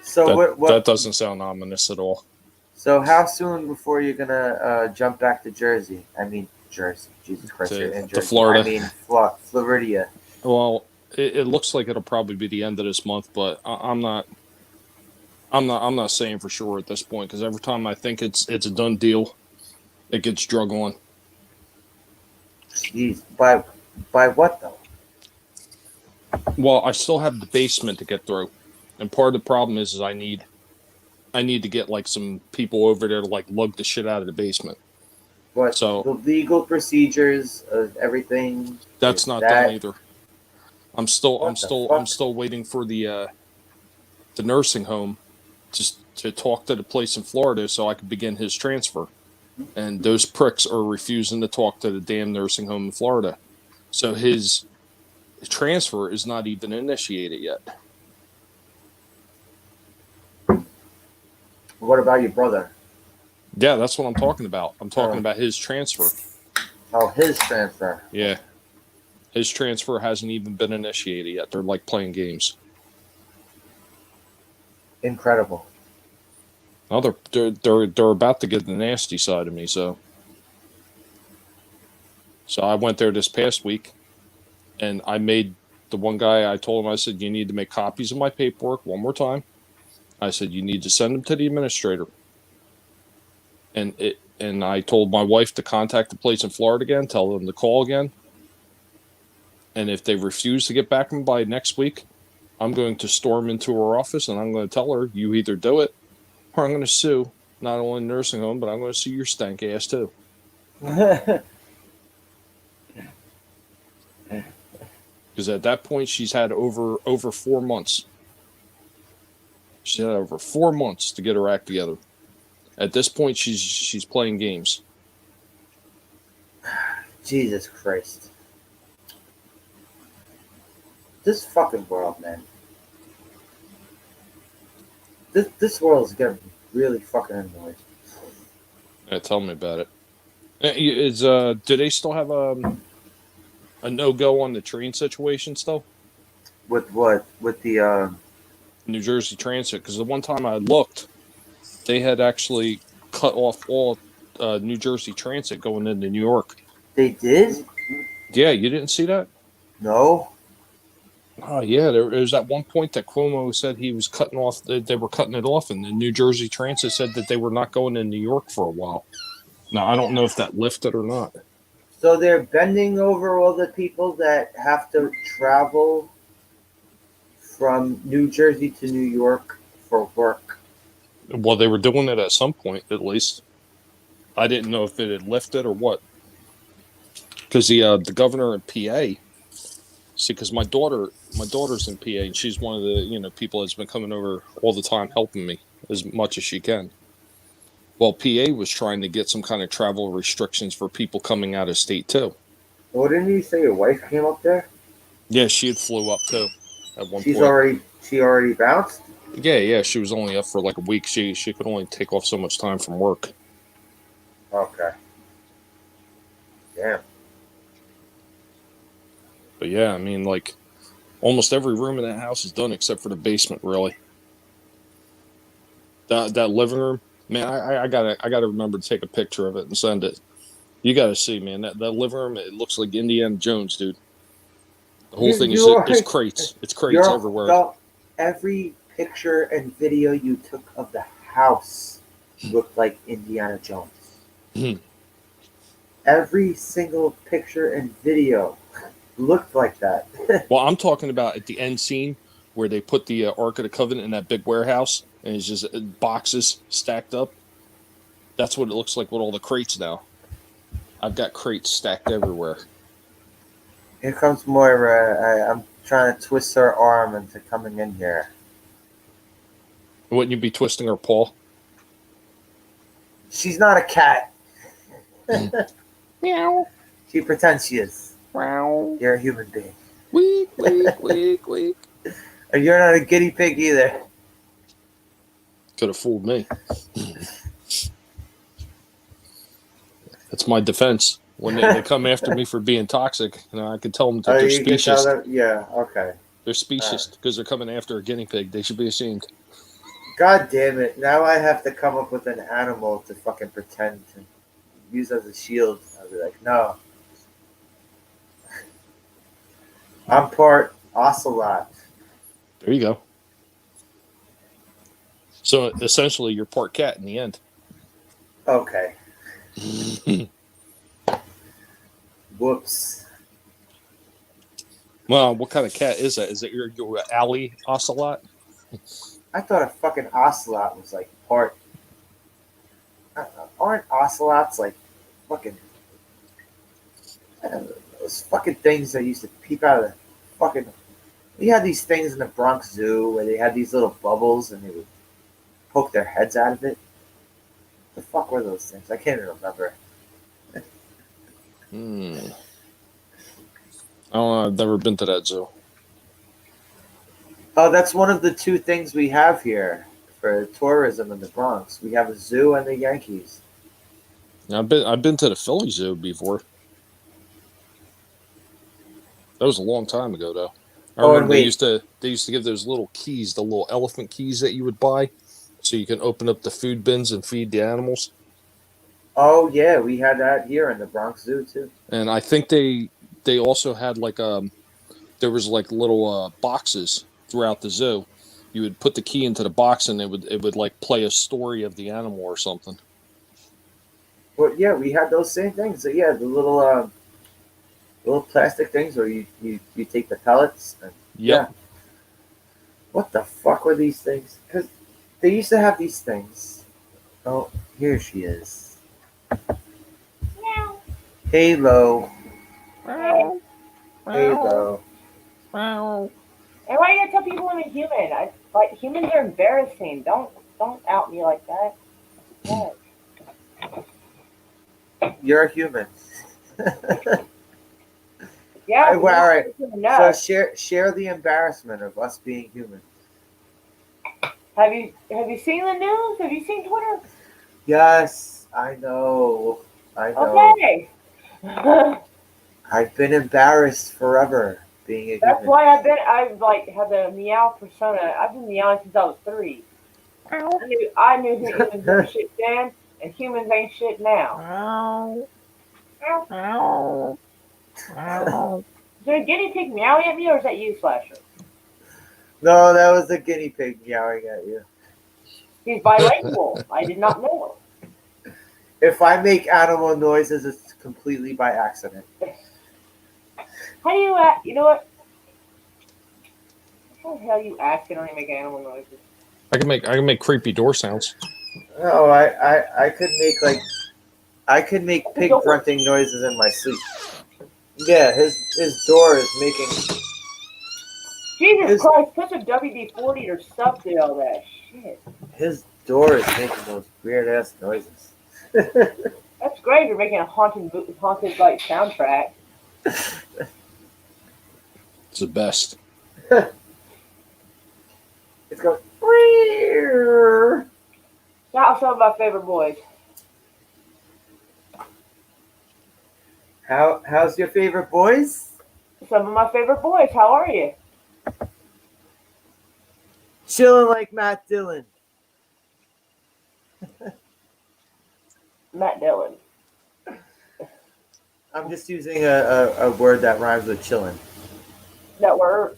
So That what? doesn't sound ominous at all. So how soon before you're gonna jump back to Jersey? I mean Jersey. Jesus Christ, you're in To Jersey. Florida. I mean Florida. Well, it looks like it'll probably be the end of this month, but I'm not. I'm not saying for sure at this point because every time I think it's a done deal, it gets drug on. Jeez, by what though? Well, I still have the basement to get through, and part of the problem is I need to get like some people over there to like lug the shit out of the basement. What So the legal procedures of everything? that's Is not that done either. I'm what the fuck? still waiting for the nursing home to talk to the place in Florida so I could begin his transfer. And those pricks are refusing to talk to the damn nursing home in Florida. So his transfer is not even initiated yet. What about your brother? Yeah, that's what I'm talking about. I'm talking about his transfer. Oh, his transfer. Yeah. His transfer hasn't even been initiated yet. They're like playing games. Incredible. Now they're about to get the nasty side of me, so I went there this past week and I made the one guy I told him, I said, you need to make copies of my paperwork one more time. I said, you need to send them to the administrator. And I told my wife to contact the place in Florida again, tell them to call again. And if they refuse to get back to me by next week, I'm going to storm into her office and I'm going to tell her, you either do it or I'm going to sue not only the nursing home, but I'm going to sue your stank ass too. Because at that point, she's had over 4 months. She's had over 4 months to get her act together. At this point, she's playing games. Jesus Christ. This fucking world, man. This world is getting really fucking annoyed. Yeah, tell me about it. Do they still have a no go on the train situation still? With what? With the New Jersey Transit, because the one time I looked, they had actually cut off all New Jersey Transit going into New York. they did? Yeah, you didn't see that? No. Oh yeah, there was at one point that Cuomo said he was cutting off. They were cutting it off, and the New Jersey Transit said that they were not going to New York for a while. Now I don't know if that lifted or not. So they're bending over all the people that have to travel from New Jersey to New York for work. Well, they were doing it at some point, at least. I didn't know if it had lifted or what. Because the governor in PA, see, because my daughter's in PA, and she's one of the people that's been coming over all the time helping me as much as she can. Well, PA was trying to get some kind of travel restrictions for people coming out of state too. Well, didn't you say your wife came up there? Yeah, she had flew up too at one She point. already bounced? Yeah, she was only up for like a week. She could only take off so much time from work. Okay. Damn. But yeah, I mean, like almost every room in that house is done except for the basement, really. That living room, man, I gotta remember to take a picture of it and send it. You gotta see, man, that living room, it looks like Indiana Jones, dude. The whole thing is it's crates. It's crates everywhere. Every picture and video you took of the house looked like Indiana Jones. Every single picture and video looked like that. Well, I'm talking about at the end scene where they put the Ark of the Covenant in that big warehouse and it's just boxes stacked up. That's what it looks like with all the crates now. I've got crates stacked everywhere. Here comes Moira. I'm trying to twist her arm into coming in here. Wouldn't you be twisting her paw? She's not a cat. Meow. She pretends she is. Wow. You're a human being. Weak, weak, weak, weak. And you're not a guinea pig either. Could have fooled me. That's my defense. When they come after me for being toxic, I can tell them that they're You can tell specious. them? Yeah, okay. They're specious because they're coming after a guinea pig. They should be ashamed. God damn it. Now I have to come up with an animal to fucking pretend to use as a shield. I'll be like, no. I'm part ocelot. There you go. So essentially, you're part cat in the end. Okay. Whoops. Well, what kind of cat is that? Is it your alley ocelot? I thought a fucking ocelot was like part. Aren't ocelots like fucking. I don't know, those fucking things that used to peep out of the fucking. We had these things in the Bronx Zoo where they had these little bubbles and they would poke their heads out of it. The fuck were those things? I can't even remember. I don't know. I've never been to that zoo. Oh, that's one of the two things we have here for tourism in the Bronx. We have a zoo and the Yankees. I've been to the Philly Zoo before. That was a long time ago, though. I remember they used to give those little keys, the little elephant keys that you would buy, so you can open up the food bins and feed the animals. Oh yeah, we had that here in the Bronx Zoo too. And I think they also had like there was like little boxes throughout the zoo. You would put the key into the box and it would like play a story of the animal or something. Well, yeah, we had those same things. So, yeah, the little plastic things where you take the pellets. And, Yep. Yeah. What the fuck were these things? Because they used to have these things. Oh, here she is. Halo. Halo. And why do you tell people I'm a human? Like humans are embarrassing. Don't out me like that. What? You're a human. Yeah. All right. No. So share the embarrassment of us being human. Have you seen the news? Have you seen Twitter? Yes, I know. I know. Okay. I've been embarrassed forever being a That's human. why I've like had the meow persona. I've been meowing since I was 3. I knew humans were shit then, and humans ain't shit now. Is there a guinea pig meowing at me, or is that you, Slasher? No, that was the guinea pig meowing at you. He's bilingual. I did not know. If I make animal noises, it's completely by accident. How do you act? You know what? How the hell you asking when you make animal noises? I can make creepy door sounds. No, I could make pig grunting noises in my sleep. Yeah, his door is making. Jesus Christ! Put some WD-40 or something on that shit. His door is making those weird ass noises. That's great. You're making a haunted like soundtrack. It's the best. It's going. Weird. Shout out some of my favorite boys. How's your favorite boys? Some of my favorite boys. How are you? Chilling like Matt Dillon. Matt Dillon. I'm just using a word that rhymes with chillin'. That works.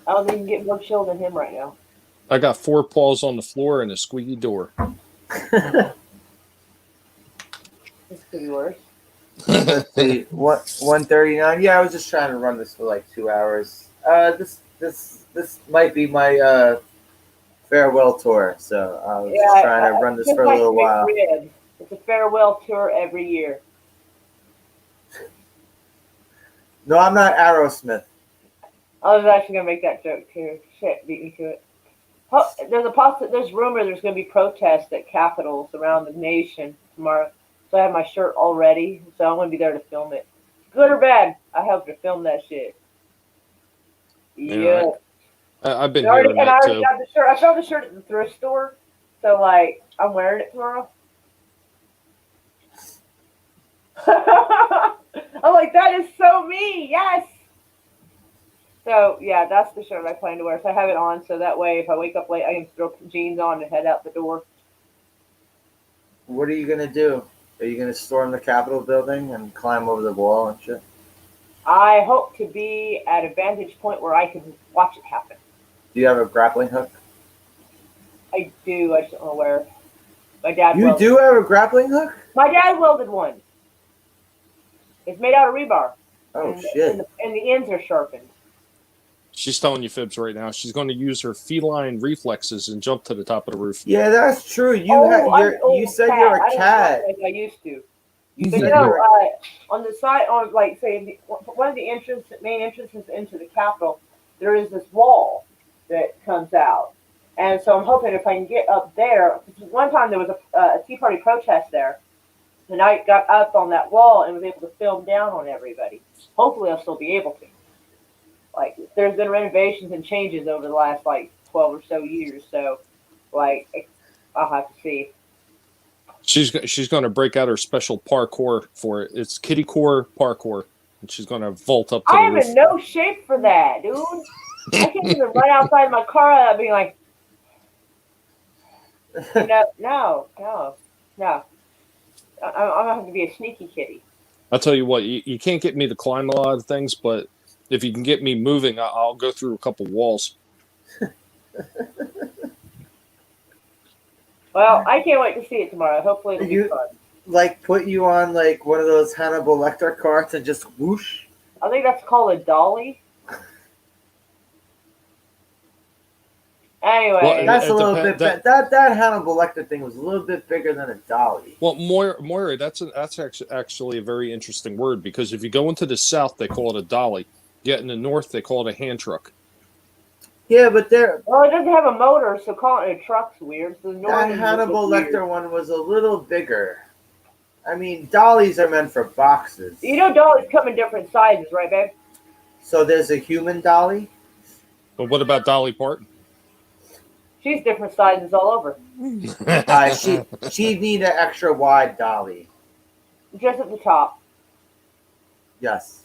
I don't even get more chill than him right now. I got 4 paws on the floor and a squeaky door. This could be worse. Let's see, 1:39. Yeah, I was just trying to run this for like 2 hours. This might be my farewell tour, so I was just trying to run this for a little while. It's a farewell tour every year. No, I'm not Aerosmith. I was actually gonna make that joke too. Shit, beat me to it. There's rumor there's gonna be protests at capitals around the nation tomorrow So I have my shirt all ready. So I'm gonna be there to film it. Good or bad, I helped to film that shit. Yeah. I've been And hearing I that already too. got the shirt. I found the shirt at the thrift store. So like I'm wearing it tomorrow. I'm like, that is so me. Yes. So yeah, that's the shirt I plan to wear. So I have it on, so that way if I wake up late, I can throw jeans on and head out the door. What are you gonna do? Are you gonna storm the Capitol building and climb over the wall and shit? I hope to be at a vantage point where I can watch it happen. Do you have a grappling hook? I do. I just don't know where. My dad. You do have a grappling hook? My dad welded one. It's made out of rebar. Oh and, shit! And the ends are sharpened. She's telling you fibs right now. She's going to use her feline reflexes and jump to the top of the roof. Yeah, that's true. You you said cat. you're a I don't cat. walk like I used to. You But said no, you're on the side, on like say one of the main entrances into the Capitol, there is this wall that comes out, and so I'm hoping if I can get up there. One time there was a Tea Party protest there, and I got up on that wall and was able to film down on everybody. Hopefully, I'll still be able to. Like, there's been renovations and changes over the last like 12 or so years, so like I'll have to see. She's going to break out her special parkour for it. It's kitty core parkour, and she's going to vault up to I the am roof. in no shape for that, dude. I can't even run outside my car without being like, no. I'm gonna have to be a sneaky kitty. I'll tell you what, you can't get me to climb a lot of things, but if you can get me moving, I'll go through a couple walls. Well, I can't wait to see it tomorrow. Hopefully it'll be fun. Like put you on like one of those Hannibal Lecter carts and just whoosh. I think that's called a dolly. Anyway, Well, That's a little bit. That Hannibal Lecter thing was a little bit bigger than a dolly. Well, Moira, that's actually a very interesting word, because if you go into the South, they call it a dolly. Yet in the North, they call it a hand truck. Yeah, but there. well, it doesn't have a motor, so calling it a truck's weird. So the That northern Hannibal weird. Lecter one was a little bigger. I mean, dollies are meant for boxes. You know, dollies come in different sizes, right, babe? So there's a human dolly. But what about Dolly Parton? She's different sizes all over. She'd need an extra wide dolly. Just at the top. Yes.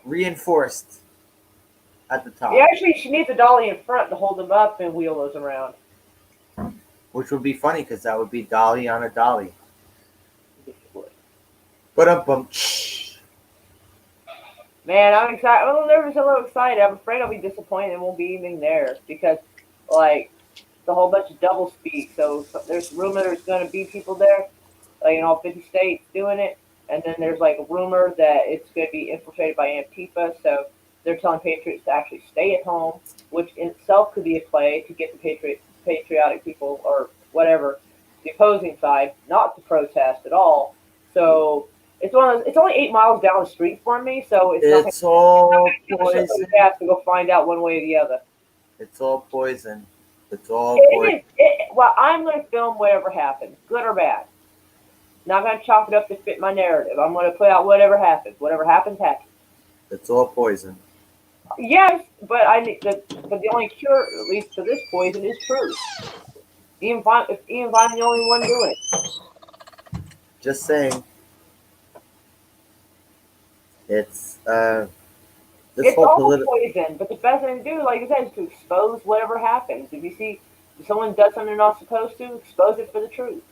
Reinforced at the top. Yeah, actually, she needs a dolly in front to hold them up and wheel those around. Which would be funny because that would be dolly on a dolly. But Man, I'm excited. I'm a little nervous, a little excited. I'm afraid I'll be disappointed and won't be even there because, like, it's a whole bunch of double speak. So there's rumor there's going to be people there, like in all 50 states doing it. And then there's like a rumor that it's going to be infiltrated by Antifa. So they're telling patriots to actually stay at home, which in itself could be a play to get the patriotic people or whatever, the opposing side, not to protest at all. So it's it's only 8 miles down the street from me, so it's all poison. We have to go find out one way or the other. It's all poison. It's all poison. Well, I'm going to film whatever happens, good or bad. Not going to chop it up to fit my narrative. I'm going to put out whatever happens. Whatever happens, happens. It's all poison. Yes, but but the only cure, at least to this poison, is truth. Ian Vine's the only one doing it. Just saying. It's it's all poison, but the best thing to do, like I said, is to expose whatever happens. If someone does something they're not supposed to, expose it for the truth.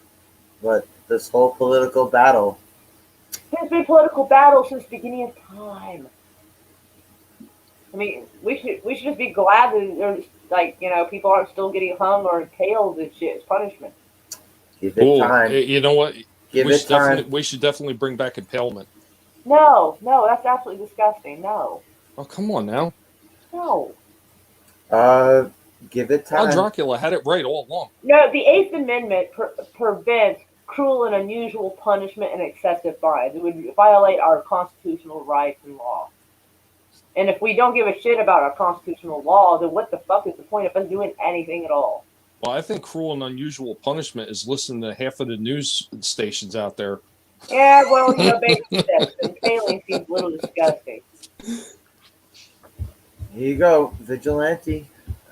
But this whole political battle. There's been political battle since the beginning of time. I mean, we should just be glad that there's, like, people aren't still getting hung or impaled and shit as punishment. Give it time. You know what? Give it time. We should definitely bring back impalement. No, that's absolutely disgusting. No. Oh, come on now. No. Give it time. Well, Dracula had it right all along. No, the Eighth Amendment prevents cruel and unusual punishment and excessive fines. It would violate our constitutional rights and law. And if we don't give a shit about our constitutional law, then what the fuck is the point of us doing anything at all? Well, I think cruel and unusual punishment is listening to half of the news stations out there. Yeah, well, baby steps, and failing seems a little disgusting. Here you go, vigilante.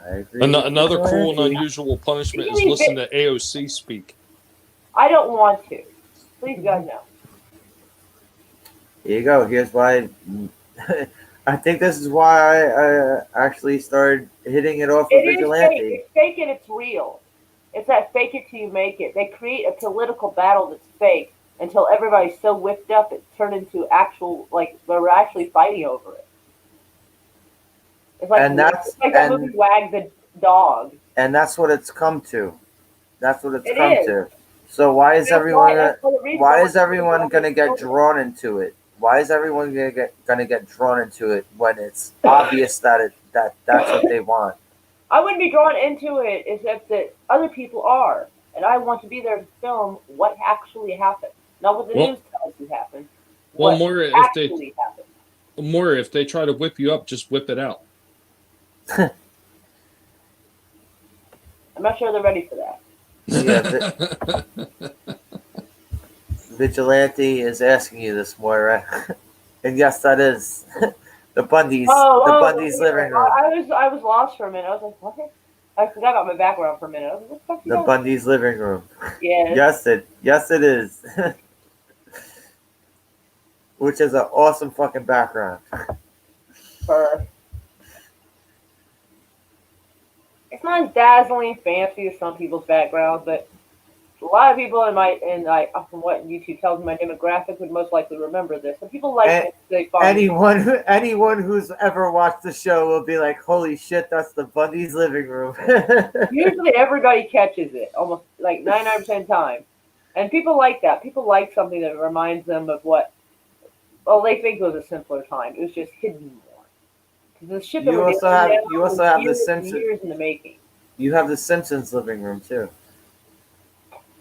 I agree. Another cruel and Vigilante. unusual punishment is Really listening to AOC speak. I don't want to. Please, God, no. Here you go. Here's why. I think this is why I actually started hitting it off with It is vigilante. fake. It's fake and it's real. It's that fake it till you make it. They create a political battle that's fake until everybody's so whipped up it's turned into actual, like, we're actually fighting over it. It's like, that movie Wag the Dog. And that's what it's come to. That's what it's It come is. to. So why is Why is everyone gonna get drawn into it? Why is everyone gonna get drawn into it when it's obvious that that's what they want? I wouldn't be drawn into it except that other people are, and I want to be there to film what actually happened, not what the news tells you happened. Well, Moira, happened. Moira, if they try to whip you up, just whip it out. I'm not sure they're ready for that. Yeah, Vigilante is asking you this, Moira, and yes, that is the Bundy's living room. I was lost for a minute. I was like, what? I forgot about my background for a minute. I was like, what the fuck The Bundy's living room. Yeah. Yes, it is. Which is an awesome fucking background. It's not as dazzling fancy as some people's backgrounds, but a lot of people from what YouTube tells me, my demographic would most likely remember this. And people like it. Anyone who's ever watched the show will be like, "Holy shit, that's the Bundy's living room." Usually, everybody catches it, almost like 99% of the time, and people like that. People like something that reminds them of what. Well, they think it was a simpler time. It was just hidden more. Because the shit that you also have the Simpsons. Years in the making. You have the Simpsons living room too.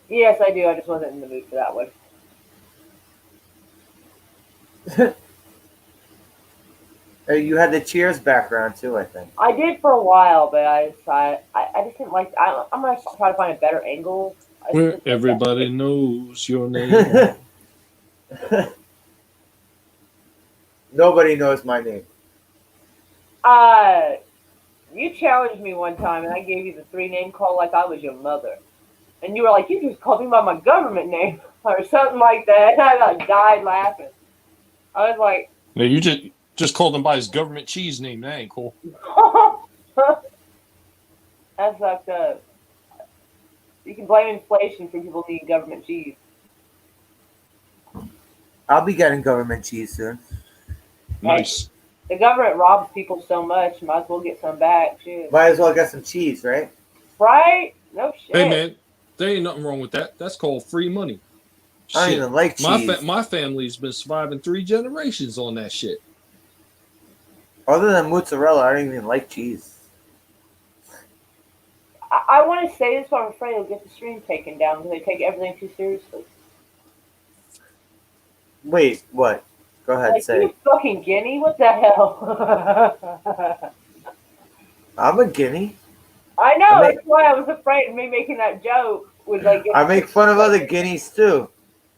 Yes, I do. I just wasn't in the mood for that one. You had the Cheers background too, I think. I did for a while, but I just didn't like. I'm gonna try to find a better angle. Where everybody knows your name. Nobody knows my name. You challenged me one time, and I gave you the 3-name call like I was your mother, and you were like, "You just called me by my government name or something like that." And I like died laughing. I was like, "No, you just called him by his government cheese name. That ain't cool." That's fucked up. You can blame inflation for people needing government cheese. I'll be getting government cheese soon. Nice. The government robs people so much, might as well get some back. Shit. Might as well get some cheese, right? Right? No shit. Hey man, there ain't nothing wrong with that. That's called free money. Shit. I don't even like cheese. My family's been surviving 3 generations on that shit. Other than mozzarella, I don't even like cheese. I want to say this, but I'm afraid it'll get the stream taken down because they take everything too seriously. Wait, what? Go ahead, like, say. You fucking guinea? What the hell? I'm a guinea. I know. That's why I was afraid of me making that joke. I make fun of other guineas too.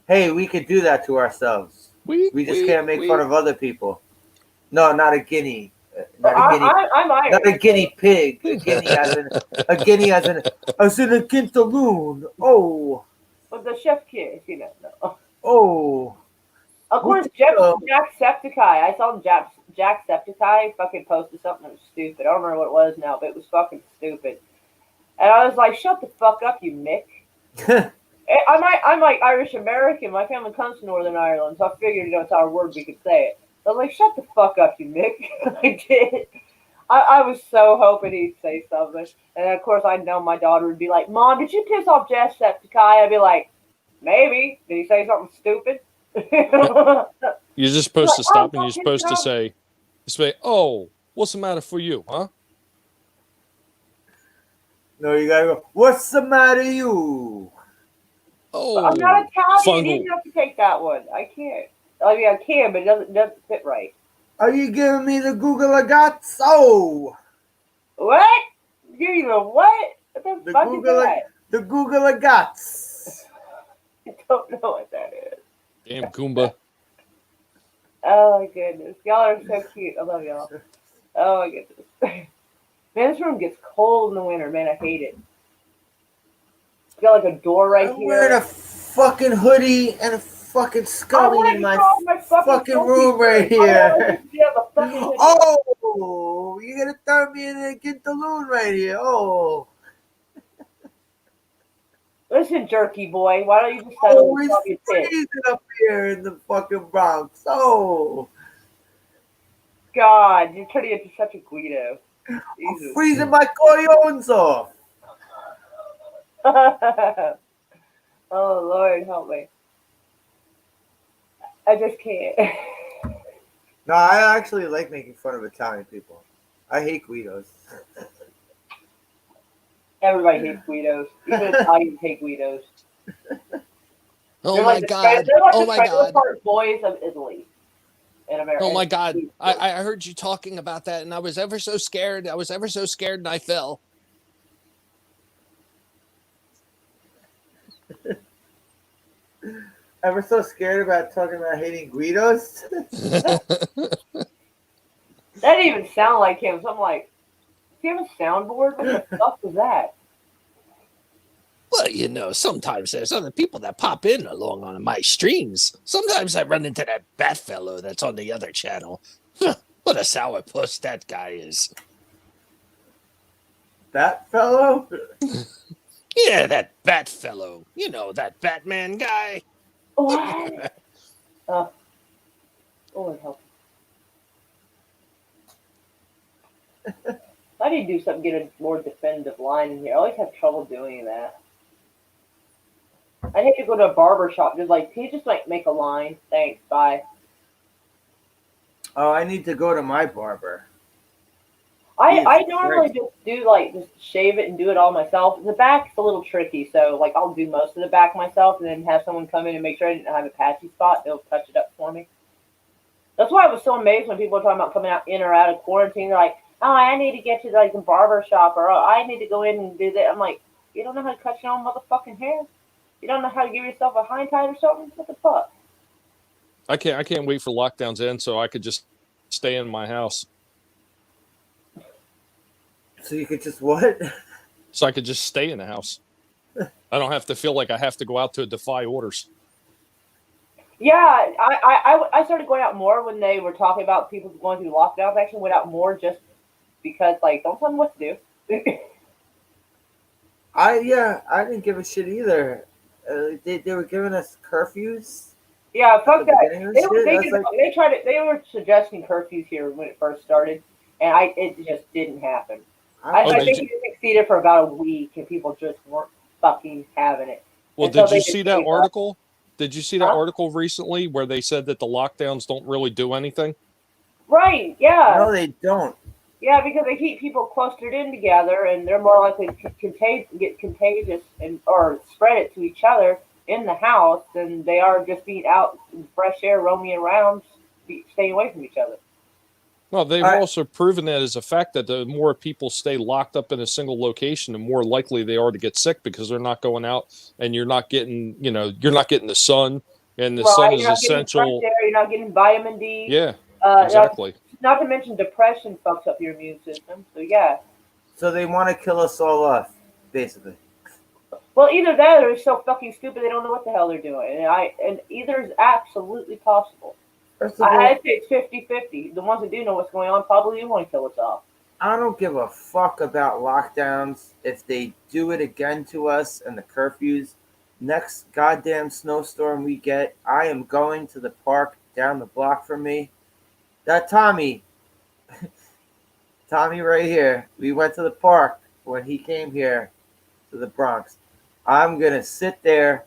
Hey, we could do that to ourselves. We just can't make fun of other people. No, not a guinea. Not a guinea. I'm Irish. Not a guinea pig. A guinea as in a quintaloon. Oh. But the chef kiss, No. Oh. Of course, Jacksepticeye. I saw Jacksepticeye fucking posted something that was stupid. I don't remember what it was now, but it was fucking stupid. And I was like, "Shut the fuck up, you Mick." I'm like Irish American. My family comes from Northern Ireland, so I figured it's our word we could say it. So I was like, "Shut the fuck up, you Mick." I did. I was so hoping he'd say something, and of course I know my daughter would be like, "Mom, did you piss off Jacksepticeye?" I'd be like, "Maybe. Did he say something stupid?" You're just supposed to stop and you're supposed to say, "Oh, what's the matter for you, huh?" No, you gotta go, "What's the matter, you?" Oh, I'm not Italian. You didn't have to take that one. I can't. I mean, I can, but it doesn't fit right. Are you giving me the Google Agazzo? What? Give you the what? What the The fuck is Google, that? the Google Guts. I don't know what that is. Damn Goomba. Oh my goodness. Y'all are so cute. I love y'all. Oh my goodness. Man, this room gets cold in the winter, man. I hate it. It's got like a door right I'm wearing here. a fucking hoodie and a fucking I scully wanted in to my draw my fucking selfie room right shirt. I here. wanted to have a fucking hoodie. Oh, you're gonna throw me in a gintaloon right here. Oh, Listen, jerky boy, why don't you just settle and it's tell me tits? freezing up here in the fucking Bronx. Oh, God, you're turning into such a Guido. I'm Jesus. freezing my corleones off. Oh, Lord, help me. I just can't. No, I actually like making fun of Italian people. I hate Guidos. Everybody hates Guidos. Even Italians hate Guidos. Oh They're my like God. They're like Oh the my trailer God. park boys of Italy in America. Oh my God. I heard you talking about that and I was ever so scared. I was ever so scared and I fell. Ever so scared about talking about hating Guidos? That didn't even sound like him. So I'm like, does he have a soundboard? What the fuck was that? Well, you know, sometimes there's other people that pop in along on my streams. Sometimes I run into that bat fellow that's on the other channel. What a sourpuss that guy is. That fellow? Yeah, that bat fellow. You know, that Batman guy. What? Lord help. I need to do something, get a more definitive line in here. I always have trouble doing that. I need to go to a barber shop. Just like, can you just like make a line? Thanks, bye. Oh, I need to go to my barber. I Jesus normally Christ. just do like just shave it and do it all myself. The back's a little tricky, so like I'll do most of the back myself and then have someone come in and make sure I didn't have a patchy spot. They'll touch it up for me. That's why I was so amazed when people were talking about coming out in or out of quarantine. They're like, "Oh, I need to get to like a barber shop," or "Oh, I need to go in and do that." I'm like, "You don't know how to cut your own motherfucking hair? You don't know how to give yourself a hind tight or something? What the fuck?" I can't wait for lockdowns in so I could just stay in my house. So you could just what? So I could just stay in the house. I don't have to feel like I have to go out to defy orders. Yeah, I started going out more when they were talking about people going through lockdowns. I actually went out more just because, like, don't tell me what to do. I didn't give a shit either. They were giving us curfews. Yeah, fuck At the that. beginning of They the were shit, thinking, that's like- they tried it. They were suggesting curfews here when it first started, and it just didn't happen. I Oh, think it succeeded for about a week, and people just weren't fucking having it. Well, And so did they you just see that gave up. article? Did you see that Huh? article recently where they said that the lockdowns don't really do anything? Right? Yeah. No, they don't. Yeah, because they keep people clustered in together, and they're more likely to get contagious and or spread it to each other in the house than they are just being out in fresh air, roaming around, staying away from each other. Well, they've I- also proven that as a fact that the more people stay locked up in a single location, the more likely they are to get sick because they're not going out and you're not getting the sun, and the sun is You're not getting essential. fresh air, you're not getting vitamin D. Yeah, Not, exactly. not to mention depression fucks up your immune system. So yeah. So they want to kill us all off, basically. Well, either that or they're so fucking stupid they don't know what the hell they're doing. And either is absolutely possible. First of all, I'd say it's 50-50. The ones that do know what's going on probably do want to kill us off. I don't give a fuck about lockdowns. If they do it again to us and the curfews, next goddamn snowstorm we get, I am going to the park down the block from me. That Tommy right here, we went to the park when he came here to the Bronx. I'm going to sit there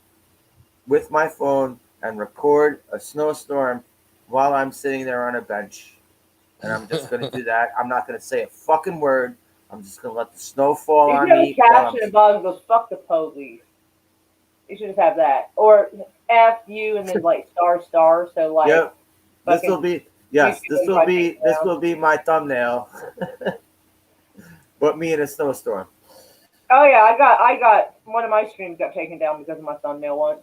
with my phone and record a snowstorm while I'm sitting there on a bench. And I'm just going to do that. I'm not going to say a fucking word. I'm just going to let the snow fall You on should have me. a caption above that goes, "Fuck the police." You should just have that. Or F you and then like star. So like Yep. This fucking will be yes. YouTube This will be my thumbnail. But me in a snowstorm. Oh yeah, I got one of my streams got taken down because of my thumbnail once.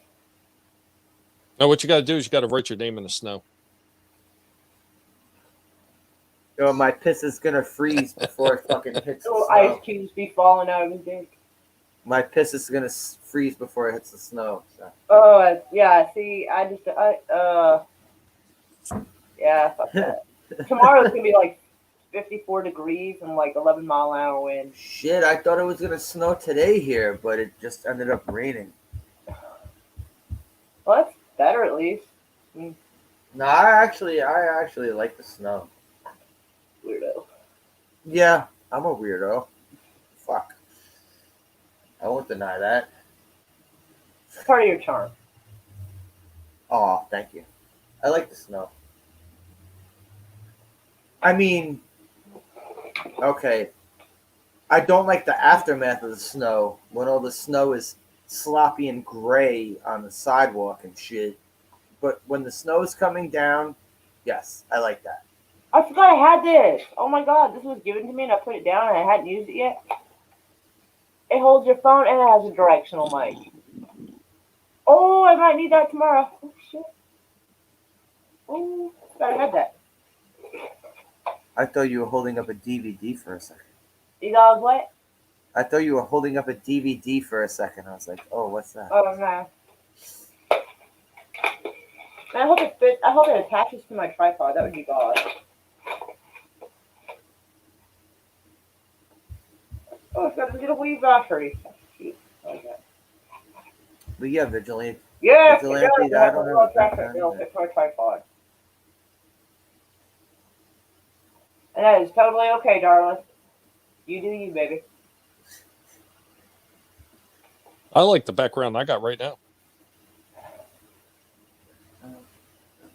Now what you got to do is you got to write your name in the snow. Yo, my piss is gonna freeze before it fucking hits the Little ice snow. cubes be falling out of his dick. My piss is gonna freeze before it hits the snow. So. Oh yeah, see, yeah, fuck that. Tomorrow's gonna be like 54 degrees and like 11-mile-an-hour wind. Shit, I thought it was gonna snow today here, but it just ended up raining. Well, that's better at least. No, I actually like the snow. Weirdo. Yeah, I'm a weirdo. Fuck. I won't deny that. It's part of your charm. Oh, thank you. I like the snow. I mean, okay. I don't like the aftermath of the snow when all the snow is sloppy and gray on the sidewalk and shit. But when the snow is coming down, yes, I like that. I forgot I had this. Oh my god, this was given to me and I put it down and I hadn't used it yet. It holds your phone and it has a directional mic. Oh, I might need that tomorrow. Oh shit. Oh, I forgot I had that. I thought you were holding up a DVD for a second. You know what? I thought you were holding up a DVD for a second. I was like, oh, what's that? Oh no. And I hope it fits. I hope it attaches to my tripod. That would be god. Oh, it's got a little wee battery. Cute. Okay. But yeah, Vigilante. Yeah, Vigilante, it does. I don't know. It'll fit my tripod. And that is totally okay, darling. You do you, baby. I like the background I got right now.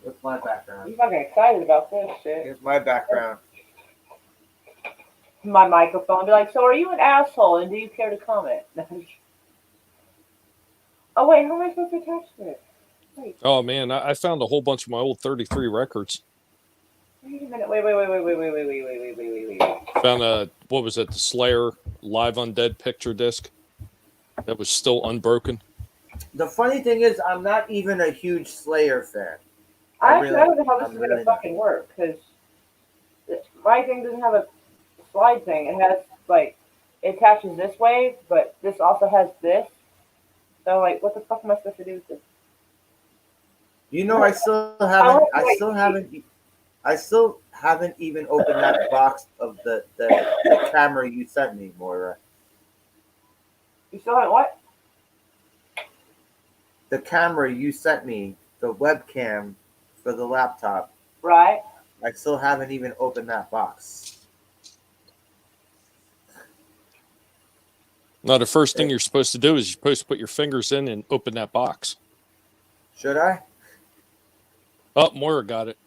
What's my background? I'm fucking excited about this shit. Here's my background. My microphone. Be like, so are you an asshole and do you care to comment? Oh wait, how am I supposed to attach this? Wait, Oh man, I found a whole bunch of my old 33 records. wait a minute. Wait. Found a, what was it, the Slayer Live Undead picture disc that was still unbroken. The funny thing is, I'm not even a huge Slayer fan. I really- don't know how this I'm is gonna really fucking work because my thing doesn't have a slide thing. It has like it attaches this way, but this also has this. So like, what the fuck am I supposed to do with this? You know, I still haven't even opened that box of the camera you sent me, Moira. You still haven't what? The camera you sent me, the webcam for the laptop. Right. I still haven't even opened that box. Now, the first thing you're supposed to do is you're supposed to put your fingers in and open that box. Should I? Oh, Moira got it.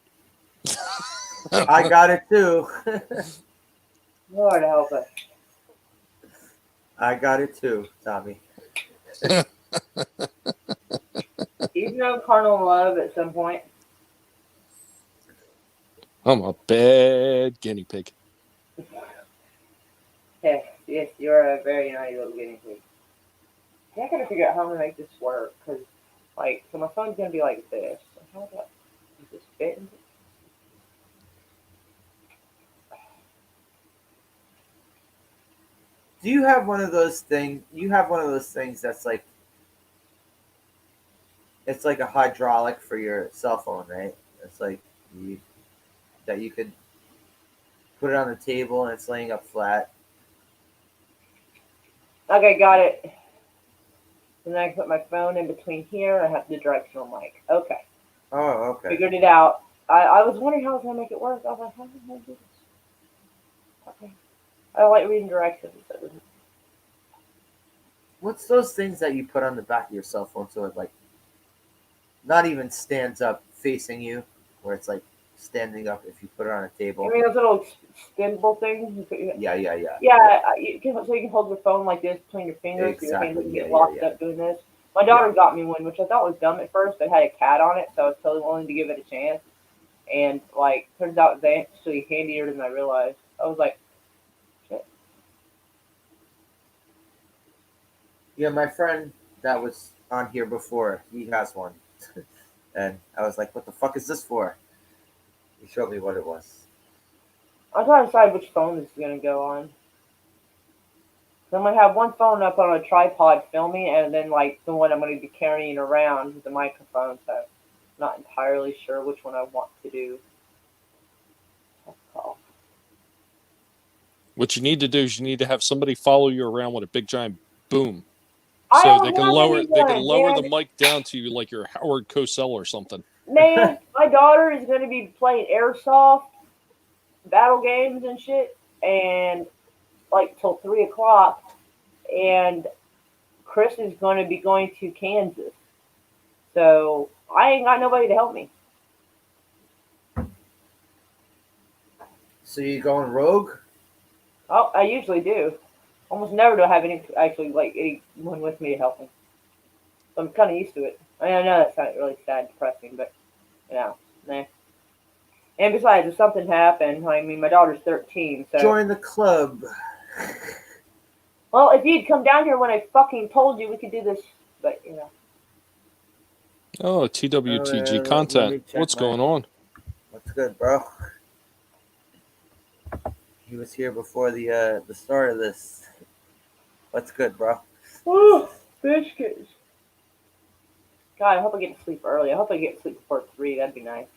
I got it too. Lord help us. I got it too, Tommy. Even though carnal love at some point. I'm a bad guinea pig. Yes, you're a very nice little guinea pig. I gotta figure out how I'm gonna make this work, cause like, so my phone's gonna be like this. So how do I does this fit into? Do you have one of those things? You have one of those things that's like, it's like a hydraulic for your cell phone, right? It's like that you could put it on the table and it's laying up flat. Okay, got it. And then I can put my phone in between here. I have the directional mic. Okay, Oh, okay. figured it out. I was wondering how I was gonna make it work. I was like, how am I gonna do this? Okay, I don't like reading directions. So it doesn't. What's those things that you put on the back of your cell phone so it like not even stands up facing you, where it's like standing up if you put it on a table? I mean, those little extendable things. You put your, Yeah. you can, so you can hold your phone like this between your fingers. So your hands Exactly, doesn't get yeah, locked yeah. up doing this. My daughter got me one, which I thought was dumb at first, but had a cat on it, so I was totally willing to give it a chance. And like, turns out it's actually handier than I realized. I was like, shit. Yeah, my friend that was on here before, he has one. And I was like, what the fuck is this for? He showed me what it was. I'm trying to decide which phone this is gonna go on. So I'm gonna have one phone up on a tripod filming, and then like the one I'm gonna be carrying around with the microphone. So I'm not entirely sure which one I want to do. That's all. What you need to do is you need to have somebody follow you around with a big giant boom, I so don't have they can anyone, lower the man. mic down to you like you're Howard Cosell or something. Man, my daughter is gonna be playing airsoft battle games and shit, and like till 3 o'clock. And Chris is gonna be going to Kansas, so I ain't got nobody to help me. So you going rogue? Oh, I usually do. Almost never do I have any actually like anyone with me to help me. So I'm kind of used to it. I mean, I know that sounds really sad, depressing, but nah. And besides, if something happened, I mean, my daughter's 13, so. Join the club. Well, if you'd come down here when I fucking told you we could do this, but Oh, TWTG Let content. me check What's going on? What's good, bro? He was here before the start of this. What's good, bro? Oh, biscuits. God, I hope I get to sleep early. I hope I get to sleep before 3. That'd be nice.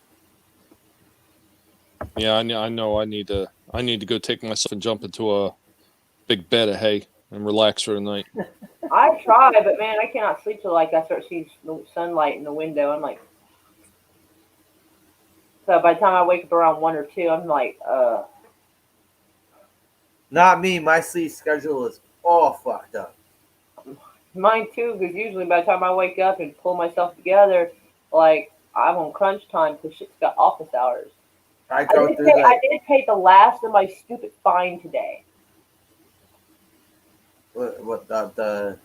Yeah, I know. I need to go take myself and jump into a big bed of hay and relax for the night. I try, but man, I cannot sleep till like I start seeing the sunlight in the window. I'm like, so by the time I wake up around 1 or 2, I'm like, Not me. My sleep schedule is all fucked up. mine too. Because usually by the time I wake up and pull myself together, like I'm on crunch time because shit's got office hours. I go through I did pay the last of my stupid fine today. what the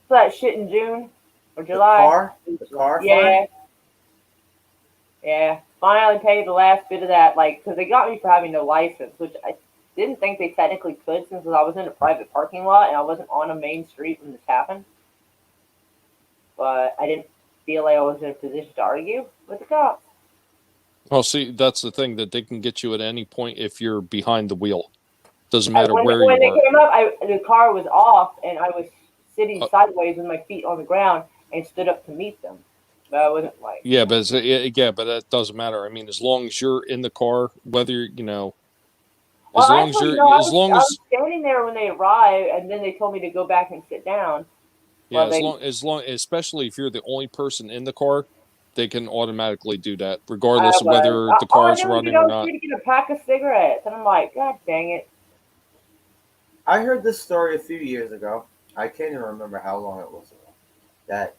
For that shit in June or July. the car Yeah, fine? yeah. Finally paid the last bit of that, like, because they got me for having no license, which I didn't think they technically could since I was in a private parking lot and I wasn't on a main street when this happened. But I didn't feel like I was in a position to argue with the cops. Well, see, that's the thing that they can get you at any point if you're behind the wheel. Doesn't matter where When you they are. came up, the car was off and I was sitting Uh, sideways with my feet on the ground and stood up to meet them. But I wasn't like. yeah, but but that doesn't matter. I mean, as long as you're in the car, whether Well, as long as actually, you're, no. as long I was as standing there when they arrived, and then they told me to go back and sit down. yeah, Well, they. especially if you're the only person in the car, they can automatically do that, regardless of Was. whether the All car I is knew was running I or was not. here to get a pack of cigarettes, and I'm like, God dang it! I heard this story a few years ago. I can't even remember how long it was ago. That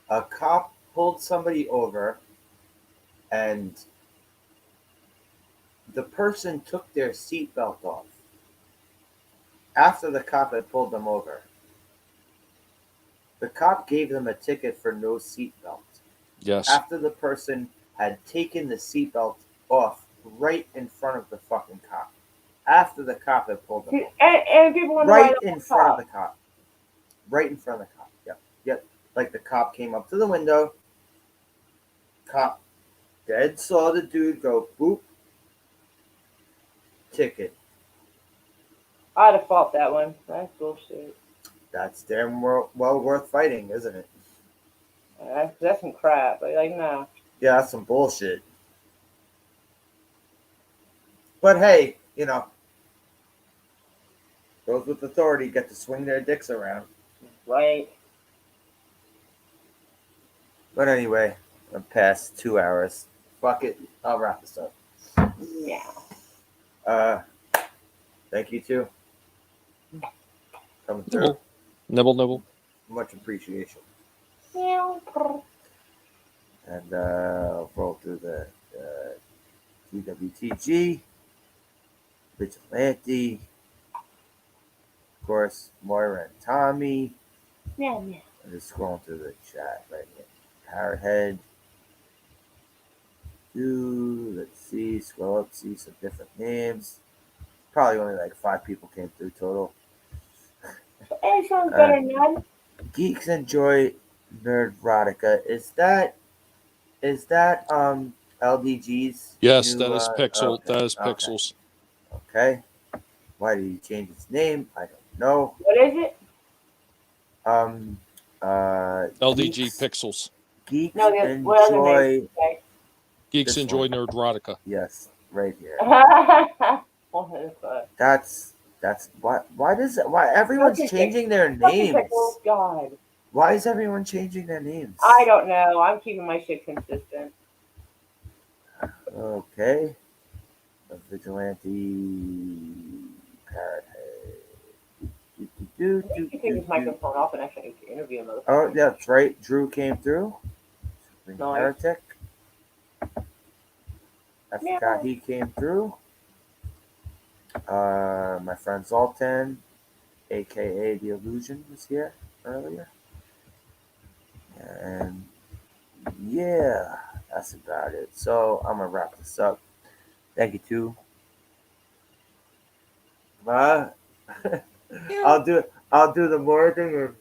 a cop pulled somebody over and the person took their seatbelt off after the cop had pulled them over. The cop gave them a ticket for no seatbelt Yes. after the person had taken the seatbelt off right in front of the fucking cop. After the cop had pulled them over. And people in the Right right in front of the cop. Right in front of the cop. Yep. Yep. Like the cop came up to the window. Cop dead saw the dude go boop. Ticket. I'd have fought that one. That's bullshit. That's damn well worth fighting, isn't it? That's some crap. Like, no. Yeah, that's some bullshit. But hey, those with authority get to swing their dicks around. Right. But anyway, I'm past 2 hours. Fuck it. I'll wrap this up. Yeah. Thank you too. Coming through. Nibble. Much appreciation. Yeah. And I'll roll through the TWTG, Vigilante, of course, Moira and Tommy. Yeah. I'm just scrolling through the chat right here. Powerhead. Let's see, scroll up, see some different names. Probably only like 5 people came through total. Hey, sounds better than none. Geeks enjoy nerdrotica. Is that LDG's Yes, new? that is Pixel. Okay, That is okay, Pixels. okay. Why did he change its name? I don't know. What is it? Um, LDG geeks Pixels. No, what other name? enjoy Okay. Geeks this enjoy one. Nerdrotica. Yes, right here. What the fuck? That's why everyone's Fucking changing their Fucking names. pickles, God. Why is everyone changing their names? I don't know. I'm keeping my shit consistent. Okay. A vigilante parrot. I need to take this microphone off and actually interview him. Oh, yeah, that's right. Drew came through. Nice. Heretic. I Yeah. forgot he came through. My friend Zoltan, aka The Illusion, was here earlier. And yeah, that's about it. So I'm gonna wrap this up. Thank you too. I'll do the more thing or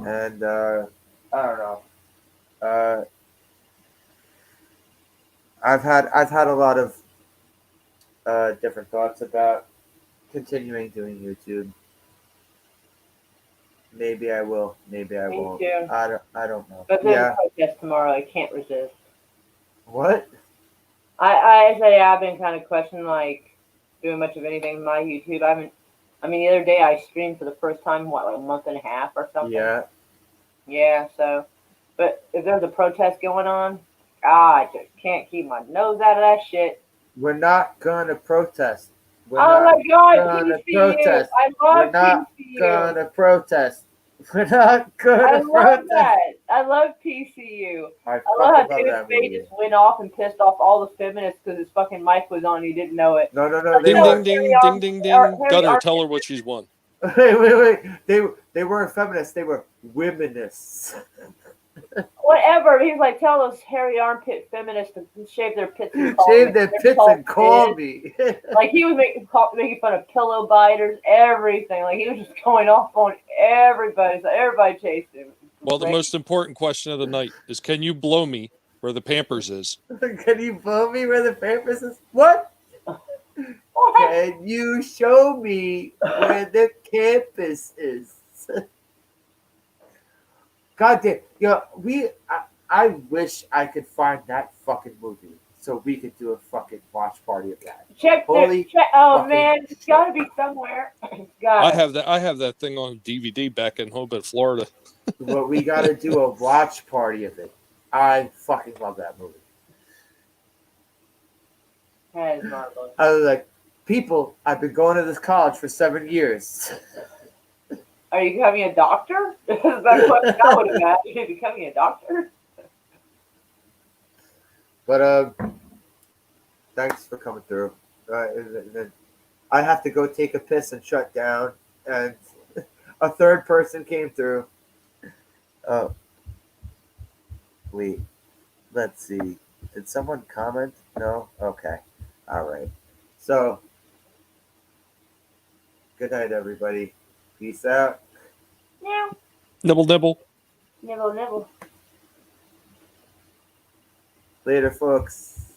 and I don't know. I've had a lot of different thoughts about continuing doing YouTube. Maybe I will. Maybe I Me won't. too. I don't know. But there's Yeah. a protest tomorrow. I can't resist. What? I say I've been kind of questioning like doing much of anything with my YouTube. I mean, the other day I streamed for the first time, what, like a month and a half or something? Yeah. Yeah, so, but if there's a protest going on, I just can't keep my nose out of that shit. We're not gonna protest. We're Oh not my God, gonna PCU! protest. I We're love not PCU. gonna protest. We're not I gonna love protest. that. I love PCU. I I love how fucking love David that Spade movie. just went off and pissed off all the feminists because his fucking mic was on and he didn't know it. No. You Ding, know, ding, ding, Harry ding, ding, Arm- ding. Harry Gutter, Arm- tell her what she's won. Wait. They weren't feminists. They were womenists. Whatever. He's like, tell those hairy armpit feminists to shave their pits and call Shave me. their They're pits called and call kids. me. Like he was making fun of pillow biters, everything. Like he was just going off on everybody. So everybody chased him. Well, the Great. most important question of the night is, can you blow me where the Pampers is? Can you blow me where the Pampers is? What? What? Can you show me where the campus is? God damn. I wish I could find that fucking movie so we could do a fucking watch party of that. Holy Oh fucking man, it's shit. gotta be somewhere. It's gotta. I have that thing on DVD back in Hobart, Florida. But we gotta do a watch party of it. I fucking love that movie. That is marvelous. I was like, people, I've been going to this college for 7 years. Are you becoming a doctor? That's what I would have asked. Are you becoming a doctor? But thanks for coming through. And then I have to go take a piss and shut down, and a third person came through. Oh, wait. Let's see. Did someone comment? No? Okay. All right. So, good night, everybody. Peace out. Meow. Nibble, nibble. Nibble, nibble. Later, folks.